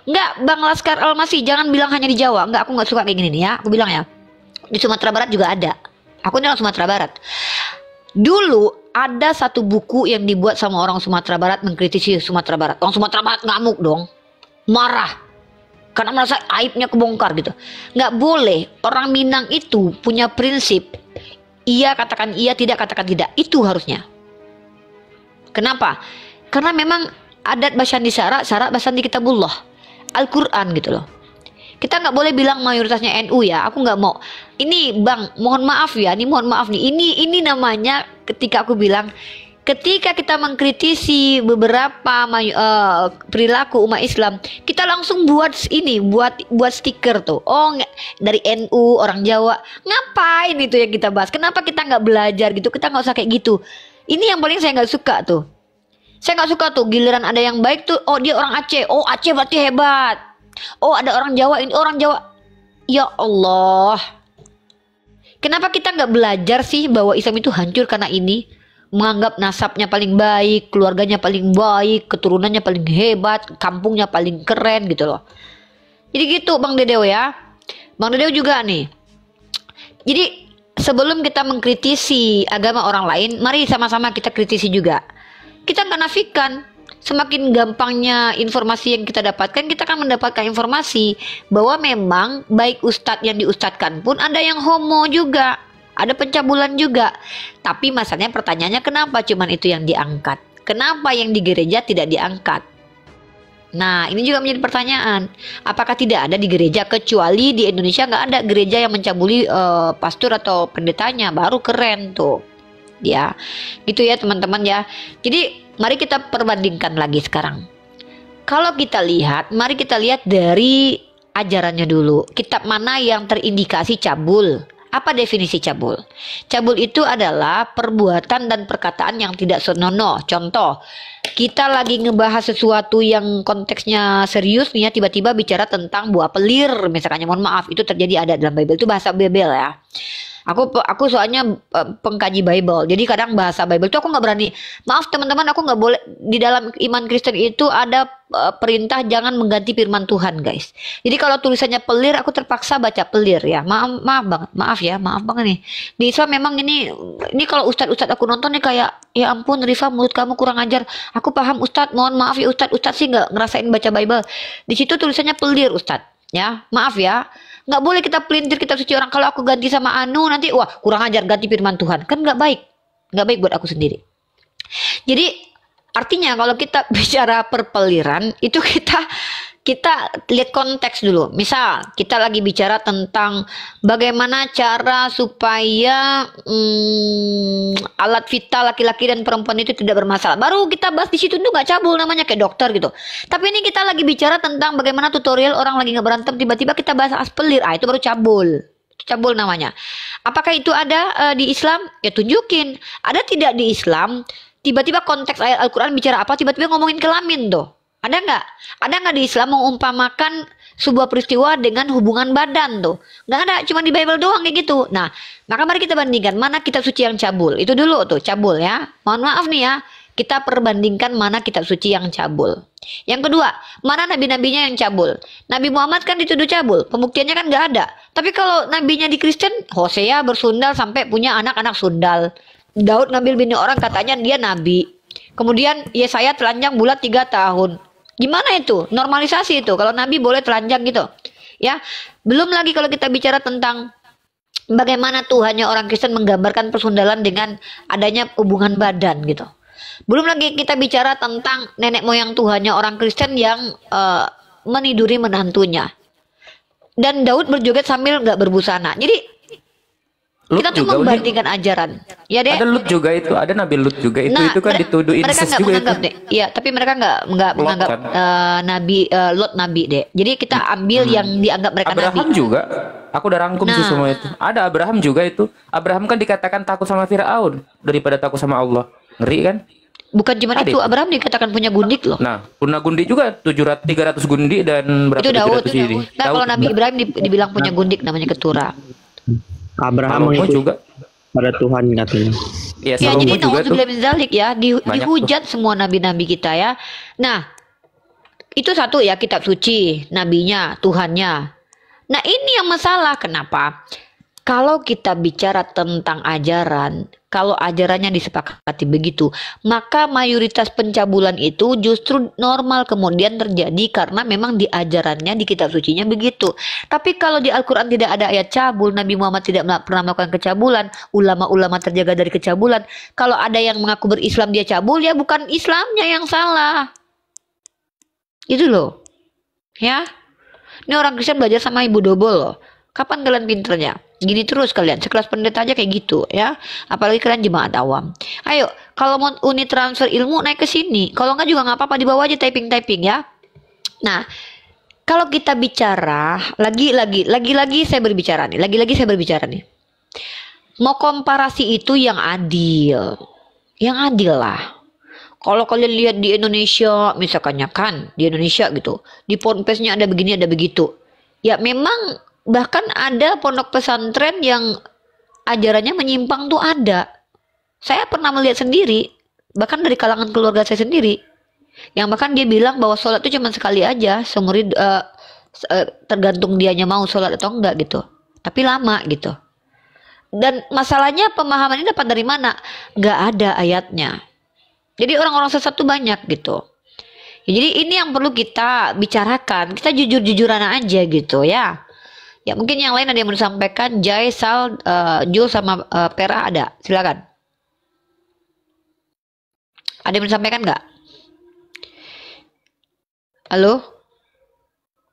enggak Bang Laskar Almasi, jangan bilang hanya di Jawa. Enggak, aku nggak suka kayak gini nih ya. Aku bilang ya, di Sumatera Barat juga ada. Aku ini orang Sumatera Barat. Dulu ada satu buku yang dibuat sama orang Sumatera Barat mengkritisi Sumatera Barat. Orang Sumatera Barat ngamuk dong, marah. Karena merasa aibnya kebongkar gitu. Nggak boleh orang Minang itu punya prinsip. Iya katakan iya, tidak katakan tidak. Itu harusnya. Kenapa? Karena memang adat Basyandi syarat Basyandi kitabullah, Al-Quran gitu loh. Kita nggak boleh bilang mayoritasnya NU ya. Aku nggak mau. Ini Bang, mohon maaf ya. Ini mohon maaf nih. Ini namanya ketika aku bilang, ketika kita mengkritisi beberapa perilaku umat Islam, kita langsung buat stiker tuh. Oh, dari NU, orang Jawa. Ngapain itu yang kita bahas? Kenapa kita nggak belajar gitu? Kita nggak usah kayak gitu. Ini yang paling saya nggak suka tuh. Saya nggak suka tuh giliran ada yang baik tuh. Oh, dia orang Aceh. Oh, Aceh berarti hebat. Oh, ada orang Jawa, ini orang Jawa. Ya Allah. Kenapa kita nggak belajar sih bahwa Islam itu hancur karena ini? Menganggap nasabnya paling baik, keluarganya paling baik, keturunannya paling hebat, kampungnya paling keren gitu loh. Jadi gitu Bang Dedeo ya. Bang Dedeo juga nih. Jadi sebelum kita mengkritisi agama orang lain, mari sama-sama kita kritisi juga. Kita nggak nafikan. Semakin gampangnya informasi yang kita dapatkan, kita akan mendapatkan informasi bahwa memang baik ustadz yang diustadkan pun ada yang homo juga. Ada pencabulan juga. Tapi masalahnya pertanyaannya kenapa cuman itu yang diangkat? Kenapa yang di gereja tidak diangkat? Nah, ini juga menjadi pertanyaan. Apakah tidak ada di gereja? Kecuali di Indonesia nggak ada gereja yang mencabuli pastor atau pendetanya. Baru keren tuh. Ya, gitu ya teman-teman ya. Jadi mari kita perbandingkan lagi sekarang. Kalau kita lihat, mari kita lihat dari ajarannya dulu. Kitab mana yang terindikasi cabul? Apa definisi cabul? Cabul itu adalah perbuatan dan perkataan yang tidak senonoh. Contoh, kita lagi ngebahas sesuatu yang konteksnya serius nih ya, tiba-tiba bicara tentang buah pelir, misalnya, mohon maaf, itu terjadi ada dalam Bible, itu bahasa Bible ya. Aku soalnya pengkaji Bible, jadi kadang bahasa Bible itu aku nggak berani. Maaf teman-teman, aku nggak boleh. Di dalam iman Kristen itu ada perintah jangan mengganti firman Tuhan, guys. Jadi kalau tulisannya pelir, aku terpaksa baca pelir ya. Maaf banget nih. Di Islam memang ini kalau ustadz aku nonton nih kayak, ya ampun Rifa, mulut kamu kurang ajar. Aku paham ustadz, mohon maaf ya ustadz sih nggak ngerasain baca Bible. Di situ tulisannya pelir ustadz. Ya, maaf ya. Nggak boleh kita pelintir kitab suci orang. Kalau aku ganti sama Anu nanti wah kurang ajar ganti firman Tuhan, kan nggak baik buat aku sendiri. Jadi artinya kalau kita bicara perpeliran itu kita lihat konteks dulu. Misal kita lagi bicara tentang bagaimana cara supaya alat vital laki-laki dan perempuan itu tidak bermasalah. Baru kita bahas di situ tuh nggak cabul, namanya kayak dokter gitu. Tapi ini kita lagi bicara tentang bagaimana tutorial orang lagi nggak berantem, tiba-tiba kita bahas pelir. Itu baru cabul. Cabul namanya. Apakah itu ada di Islam? Ya tunjukin. Ada tidak di Islam? Tiba-tiba konteks ayat Al-Quran bicara apa? Tiba-tiba ngomongin kelamin tuh. Ada nggak? Ada nggak di Islam mengumpamakan sebuah peristiwa dengan hubungan badan tuh? Nggak ada, cuma di Bible doang kayak gitu. Nah, maka mari kita bandingkan mana kitab suci yang cabul. Itu dulu tuh, cabul ya. Mohon maaf nih ya, kita perbandingkan mana kitab suci yang cabul. Yang kedua, mana nabi-nabinya yang cabul. Nabi Muhammad kan dituduh cabul, pembuktiannya kan nggak ada. Tapi kalau nabinya di Kristen, Hosea bersundal sampai punya anak-anak sundal. Daud ngambil bini orang, katanya dia nabi. Kemudian Yesaya telanjang bulat 3 tahun. Gimana itu? Normalisasi itu. Kalau Nabi boleh telanjang gitu. Ya. Belum lagi kalau kita bicara tentang bagaimana Tuhannya orang Kristen menggambarkan persundalan dengan adanya hubungan badan gitu. Belum lagi kita bicara tentang nenek moyang Tuhannya orang Kristen yang meniduri menantunya. Dan Daud berjoget sambil nggak berbusana. Jadi Lut Kita tuh juga, membandingkan ajaran. Ya deh. ada Lut juga itu, ada Nabi Lut juga itu kan dituduh mereka incest nggak juga menganggap itu. deh. Iya, tapi mereka nggak Lot menganggap kan. Nabi Lot nabi deh. Jadi kita ambil yang dianggap mereka nabi. Abraham juga. Aku udah rangkum sih Nah. semua itu. Ada Abraham juga itu. Abraham kan dikatakan takut sama Firaun daripada takut sama Allah. Ngeri kan? Bukan cuma Ada itu, itu. Abraham dikatakan punya gundik loh. Nah, Purna Gundi juga 300 gundi dan berapa Itu Daud. 700 ini. Nah, kalau Nabi Ibrahim dibilang punya gundik namanya ketura. Abraham Salomo mengikuti juga. pada Tuhan katanya. Iya, Ya, Salomo jadi juga tuh. naudzubillah min dzalik ya, Banyak dihujat semua nabi-nabi kita ya. Nah, itu satu ya, kitab suci, nabinya, Tuhannya. Nah, ini yang masalah. Kenapa? Kalau kita bicara tentang ajaran, kalau ajarannya disepakati begitu, maka mayoritas pencabulan itu justru normal kemudian terjadi karena memang di ajarannya, di kitab sucinya begitu. Tapi kalau di Al-Quran tidak ada ayat cabul, Nabi Muhammad tidak pernah melakukan kecabulan, ulama-ulama terjaga dari kecabulan. Kalau ada yang mengaku berislam dia cabul, ya bukan Islamnya yang salah. Itu loh. Ya. Ini orang Kristen belajar sama Ibu Dobol loh. Kapan kalian pinternya? Gini terus kalian, sekelas pendeta aja kayak gitu ya. Apalagi kalian jemaat awam. Ayo, kalau mau unit transfer ilmu naik ke sini. Kalau nggak juga nggak apa-apa, di bawah aja typing ya. Nah, kalau kita bicara lagi-lagi saya berbicara nih. Lagi-lagi saya berbicara nih. Mau komparasi itu yang adil. Yang adil lah. Kalau kalian lihat di Indonesia, misalkannya kan di Indonesia gitu, di ponpesnya ada begini ada begitu. Ya memang bahkan ada pondok pesantren yang ajarannya menyimpang tuh ada. Saya pernah melihat sendiri, bahkan dari kalangan keluarga saya sendiri, yang bahkan dia bilang bahwa sholat itu cuma sekali aja, seumur tergantung dianya mau sholat atau enggak gitu. Tapi lama gitu. Dan masalahnya pemahaman ini dapat dari mana? Nggak ada ayatnya. Jadi orang-orang sesat tuh banyak gitu. Ya, jadi ini yang perlu kita bicarakan. Kita jujur-jujuran aja gitu ya. Ya mungkin yang lain ada yang mau disampaikan. Jai, Sal, Jo sama Pera ada. Silakan. Ada yang mau disampaikan nggak? Halo?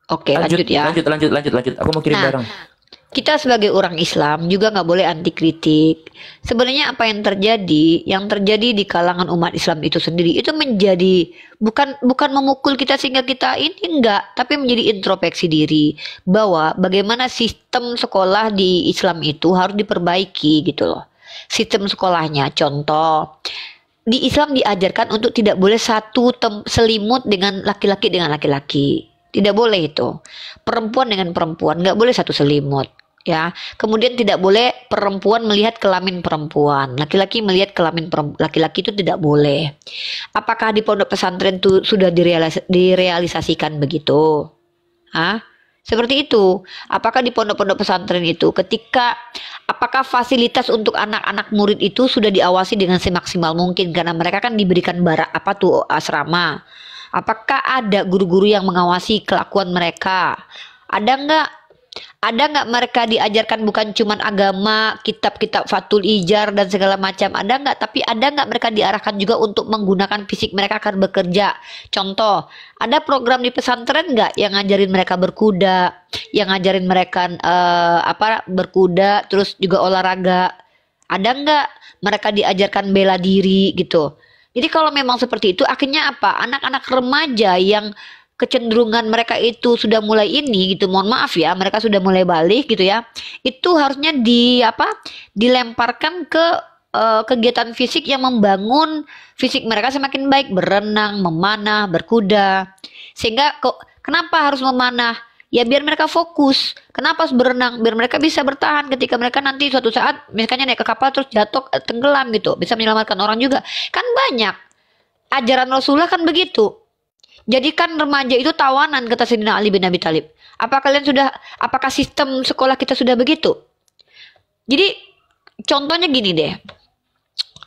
Oke, lanjut ya. Lanjut. Aku mau kirim Nah, barang. Kita sebagai orang Islam juga nggak boleh anti kritik. Sebenarnya apa yang terjadi di kalangan umat Islam itu sendiri itu menjadi bukan memukul kita sehingga kita ini enggak, tapi menjadi introspeksi diri bahwa bagaimana sistem sekolah di Islam itu harus diperbaiki gitu loh. Sistem sekolahnya, contoh di Islam diajarkan untuk tidak boleh satu selimut dengan laki-laki dengan laki-laki. Tidak boleh itu. Perempuan dengan perempuan nggak boleh satu selimut. Ya, kemudian tidak boleh perempuan melihat kelamin perempuan, laki-laki melihat kelamin laki-laki itu tidak boleh. Apakah di pondok pesantren itu sudah direalisasikan begitu? Hah? Seperti itu. Apakah di pondok-pondok pesantren itu apakah fasilitas untuk anak-anak murid itu sudah diawasi dengan semaksimal mungkin karena mereka kan diberikan asrama. Apakah ada guru-guru yang mengawasi kelakuan mereka? Ada nggak mereka diajarkan bukan cuma agama, kitab-kitab Fathul Ijar dan segala macam? Ada nggak? Tapi ada nggak mereka diarahkan juga untuk menggunakan fisik mereka akan bekerja? Contoh, ada program di pesantren nggak yang ngajarin mereka berkuda, yang ngajarin mereka berkuda, terus juga olahraga? Ada nggak mereka diajarkan bela diri gitu? Jadi kalau memang seperti itu, akhirnya apa? Anak-anak remaja yang kecenderungan mereka itu sudah mulai ini gitu, mohon maaf ya, mereka sudah mulai balik gitu ya, itu harusnya dilemparkan ke kegiatan fisik yang membangun fisik mereka semakin baik, berenang, memanah, berkuda. Sehingga kenapa harus memanah? Ya biar mereka fokus. Kenapa harus berenang? Biar mereka bisa bertahan ketika mereka nanti suatu saat misalnya naik ke kapal terus jatuh tenggelam gitu, bisa menyelamatkan orang juga. Kan banyak ajaran Rasulullah kan begitu. Jadikan remaja itu tawanan, kata Sayyidina Ali bin Abi Thalib. Apakah sistem sekolah kita sudah begitu? Jadi contohnya gini deh.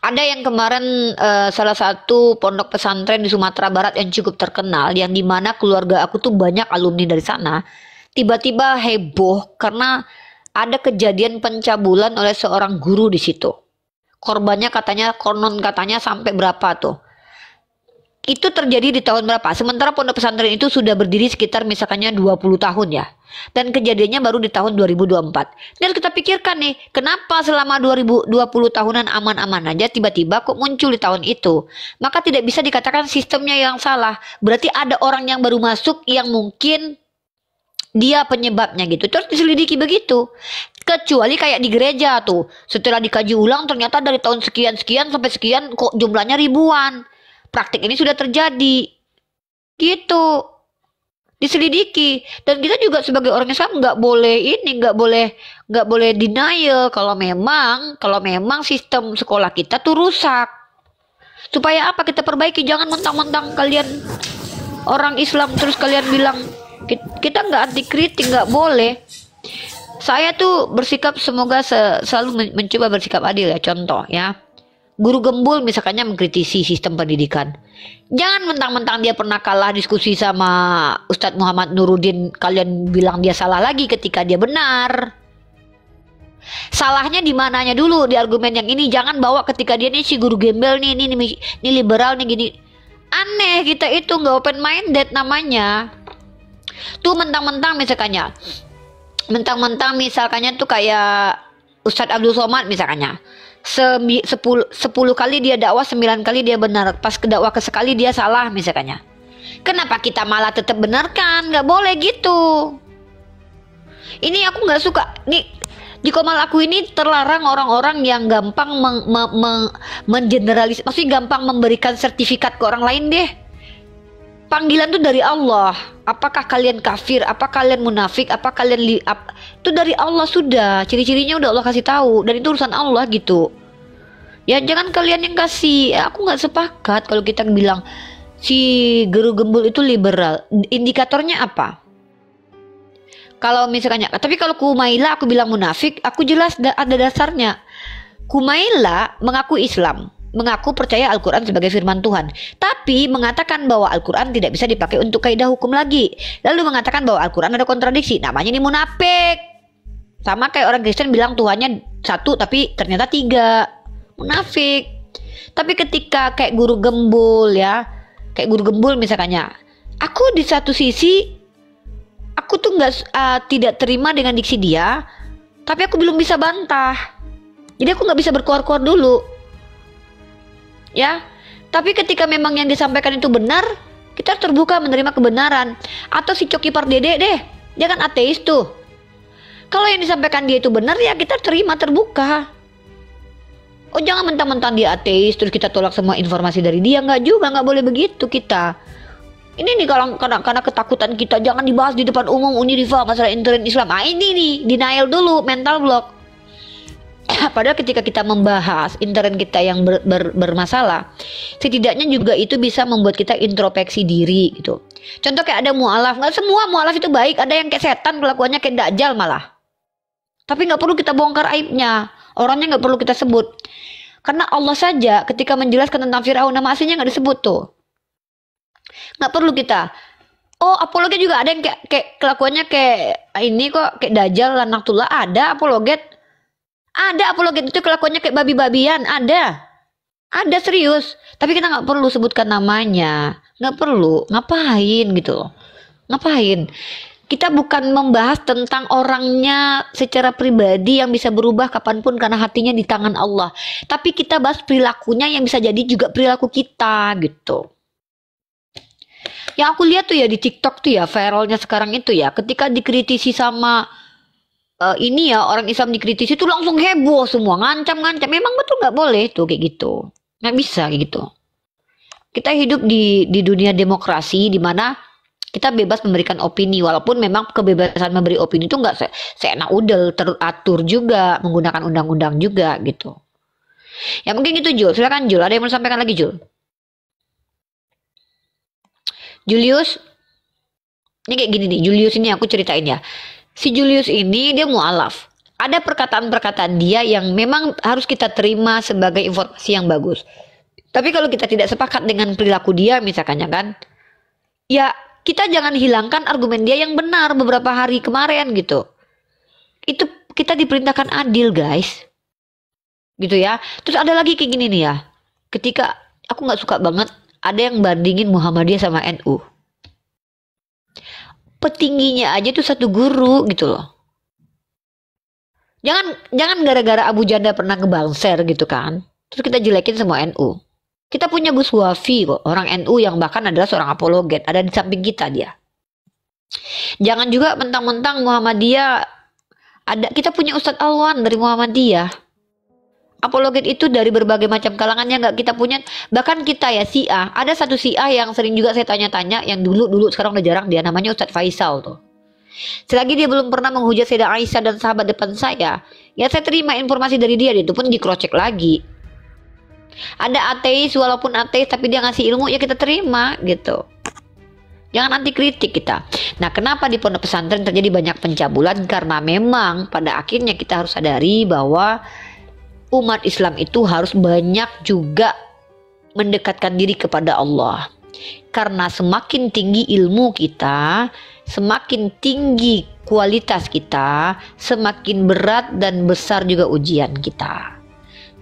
Ada yang kemarin salah satu pondok pesantren di Sumatera Barat yang cukup terkenal, yang dimana keluarga aku tuh banyak alumni dari sana. Tiba-tiba heboh karena ada kejadian pencabulan oleh seorang guru di situ. Korbannya konon katanya sampai berapa tuh? Itu terjadi di tahun berapa? Sementara pondok pesantren itu sudah berdiri sekitar misalkannya 20 tahun ya. Dan kejadiannya baru di tahun 2024. Dan kita pikirkan nih, kenapa selama 2020 tahunan aman-aman aja tiba-tiba kok muncul di tahun itu? Maka tidak bisa dikatakan sistemnya yang salah. Berarti ada orang yang baru masuk yang mungkin dia penyebabnya gitu. Terus diselidiki begitu. Kecuali kayak di gereja tuh. Setelah dikaji ulang ternyata dari tahun sekian-sekian sampai sekian kok jumlahnya ribuan. Praktik ini sudah terjadi gitu, diselidiki. Dan kita juga sebagai orang Islam nggak boleh denial kalau memang sistem sekolah kita tuh rusak. Supaya apa? Kita perbaiki. Jangan mentang-mentang kalian orang Islam terus kalian bilang kita nggak anti kritik, nggak boleh. Saya tuh bersikap semoga selalu mencoba bersikap adil ya. Contoh ya, guru gembul misalkannya mengkritisi sistem pendidikan. Jangan mentang-mentang dia pernah kalah diskusi sama Ustadz Muhammad Nuruddin, kalian bilang dia salah lagi ketika dia benar. Salahnya di mananya dulu, di argumen yang ini. Jangan bawa ketika dia nih si guru gembel nih, ini liberal nih gini. Aneh, kita itu nggak open minded namanya. Tuh mentang-mentang misalkannya tuh kayak Ustadz Abdul Somad misalkannya. 10 kali dia dakwah, 9 kali dia benar. Pas ke dakwah sekali dia salah misalkannya. Kenapa kita malah tetap benarkan? Nggak boleh gitu. Ini aku nggak suka. Nih di Komal aku ini terlarang orang-orang yang gampang mengeneralis, maksudnya gampang memberikan sertifikat ke orang lain deh. Panggilan tuh dari Allah. Apakah kalian kafir? Apa kalian munafik? Apa kalian itu dari Allah sudah. Ciri-cirinya udah Allah kasih tahu. Dan itu urusan Allah gitu. Ya jangan kalian yang kasih. Aku nggak sepakat kalau kita bilang si guru gembul itu liberal. Indikatornya apa? Kalau misalnya, tapi kalau Kumaila aku bilang munafik, aku jelas ada dasarnya. Kumaila mengaku Islam, mengaku percaya Al-Quran sebagai firman Tuhan, tapi mengatakan bahwa Al-Quran tidak bisa dipakai untuk kaidah hukum lagi. Lalu mengatakan bahwa Al-Quran ada kontradiksi, namanya ini munafik. Sama kayak orang Kristen bilang Tuhannya satu tapi ternyata 3. Munafik. Tapi ketika kayak guru gembul ya, kayak guru gembul misalkannya, aku di satu sisi aku tuh tidak terima dengan diksi dia, tapi aku belum bisa bantah. Jadi aku nggak bisa berkuar-kuar dulu. Ya, tapi ketika memang yang disampaikan itu benar, kita terbuka menerima kebenaran. Atau si Coki Pardede deh, dia kan ateis tuh. Kalau yang disampaikan dia itu benar, ya kita terima terbuka. Oh jangan mentang-mentang dia ateis terus kita tolak semua informasi dari dia. Nggak juga, nggak boleh begitu kita. Ini nih karena ketakutan kita, jangan dibahas di depan umum Uniriva masalah intern Islam. Ah ini nih, denial dulu, mental block. Padahal ketika kita membahas intern kita yang bermasalah, setidaknya juga itu bisa membuat kita introspeksi diri gitu. Contoh kayak ada mualaf, nggak semua mualaf itu baik, ada yang kayak setan kelakuannya kayak dajjal malah. Tapi nggak perlu kita bongkar aibnya, orangnya nggak perlu kita sebut. Karena Allah saja ketika menjelaskan tentang Firaun, nama aslinya nggak disebut tuh. Nggak perlu kita. Oh apologet juga ada yang kayak kelakuannya kayak ini kok, kayak dajjal, lanaktullah, ada apologet. Ada apologet itu kelakuannya kayak babi-babian, ada serius. Tapi kita nggak perlu sebutkan namanya, nggak perlu. Ngapain gitu? Ngapain? Kita bukan membahas tentang orangnya secara pribadi yang bisa berubah kapanpun karena hatinya di tangan Allah. Tapi kita bahas perilakunya yang bisa jadi juga perilaku kita gitu. Yang aku lihat tuh ya di TikTok tuh ya, viralnya sekarang itu ya, ketika dikritisi sama ini ya, orang Islam dikritisi tuh langsung heboh semua, ngancam-ngancam. Memang betul nggak boleh tuh kayak gitu, nggak bisa kayak gitu. Kita hidup di dunia demokrasi di mana kita bebas memberikan opini, walaupun memang kebebasan memberi opini itu nggak seenak udel, teratur juga, menggunakan undang-undang juga gitu. Ya mungkin gitu Jul, silakan Jul, ada yang mau sampaikan lagi Jul? Julius, ini kayak gini nih, Julius ini aku ceritain ya. Si Julius ini dia mualaf. Ada perkataan-perkataan dia yang memang harus kita terima sebagai informasi yang bagus. Tapi kalau kita tidak sepakat dengan perilaku dia misalkannya kan, ya kita jangan hilangkan argumen dia yang benar beberapa hari kemarin gitu. Itu kita diperintahkan adil guys. Gitu ya. Terus ada lagi kayak gini nih ya. Ketika aku nggak suka banget ada yang bandingin Muhammadiyah sama NU. Petingginya aja tuh satu guru gitu loh. Jangan gara-gara Abu Janda pernah ngebangser gitu kan, terus kita jelekin semua NU. Kita punya Gus Wafi kok, orang NU yang bahkan adalah seorang apologet, ada di samping kita dia. Jangan juga mentang-mentang Muhammadiyah ada, kita punya Ustadz Alwan dari Muhammadiyah. Apologet itu dari berbagai macam kalangannya nggak kita punya. Bahkan kita ya Syiah, ada satu Syiah yang sering juga saya tanya-tanya, yang dulu sekarang udah jarang dia, namanya Ustadz Faisal tuh. Selagi dia belum pernah menghujat Sayyidah Aisyah dan sahabat depan saya, ya saya terima informasi dari dia itu pun dikrocek lagi. Ada ateis, walaupun ateis tapi dia ngasih ilmu, ya kita terima gitu. Jangan anti kritik kita. Nah, kenapa di pondok pesantren terjadi banyak pencabulan? Karena memang pada akhirnya kita harus sadari bahwa umat Islam itu harus banyak juga mendekatkan diri kepada Allah. Karena semakin tinggi ilmu kita, semakin tinggi kualitas kita, semakin berat dan besar juga ujian kita.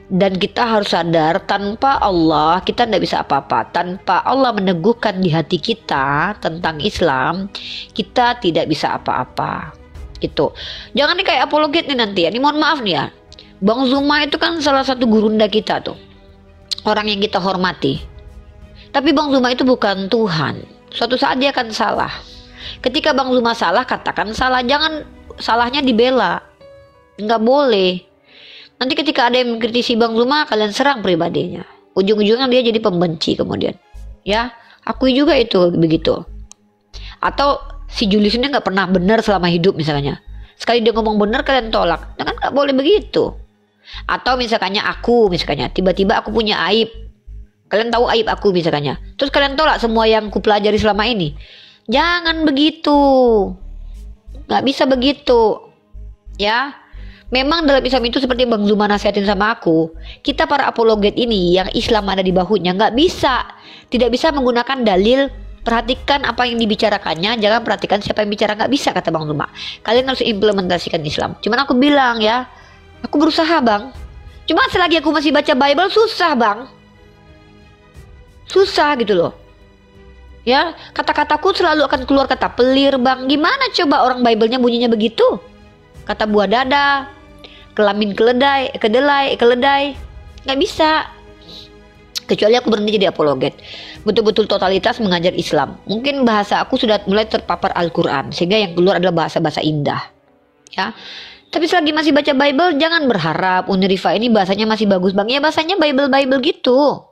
Dan kita harus sadar, tanpa Allah kita tidak bisa apa-apa. Tanpa Allah meneguhkan di hati kita tentang Islam, kita tidak bisa apa-apa. Gitu. Jangan nih kayak apologet nih nanti ya. Ini mohon maaf nih ya. Bang Zuma itu kan salah satu gurunda kita tuh. Orang yang kita hormati. Tapi Bang Zuma itu bukan Tuhan. Suatu saat dia akan salah. Ketika Bang Zuma salah, katakan salah. Jangan salahnya dibela. Nggak boleh. Nanti ketika ada yang mengkritisi Bang Zuma, kalian serang pribadinya. Ujung-ujungnya dia jadi pembenci kemudian. Ya, akui juga itu begitu. Atau si Julius ini nggak pernah benar selama hidup misalnya. Sekali dia ngomong benar kalian tolak. Nah, kan nggak boleh begitu. Atau misalkannya aku, tiba-tiba aku punya aib. Kalian tahu aib aku misalkannya. Terus kalian tolak semua yang kupelajari selama ini. Jangan begitu. Nggak bisa begitu. Ya. Memang dalam Islam itu seperti Bang Zuma nasihatin sama aku, kita para apologet ini yang Islam ada di bahunya tidak bisa menggunakan dalil. Perhatikan apa yang dibicarakannya, jangan perhatikan siapa yang bicara. Nggak bisa, kata Bang Zuma. Kalian harus implementasikan Islam. Cuman aku bilang ya, aku berusaha Bang. Cuma selagi aku masih baca Bible susah Bang. Susah gitu loh. Ya, kata-kataku selalu akan keluar kata pelir Bang. Gimana coba orang Bible-nya bunyinya begitu? Kata buah dada, kelamin keledai, keledai, nggak bisa. Kecuali aku berhenti jadi apologet, betul-betul totalitas mengajar Islam. Mungkin bahasa aku sudah mulai terpapar Al-Quran, sehingga yang keluar adalah bahasa-bahasa indah. Ya, tapi selagi masih baca Bible, jangan berharap Unirifa ini bahasanya masih bagus Bang. Ya bahasanya Bible gitu.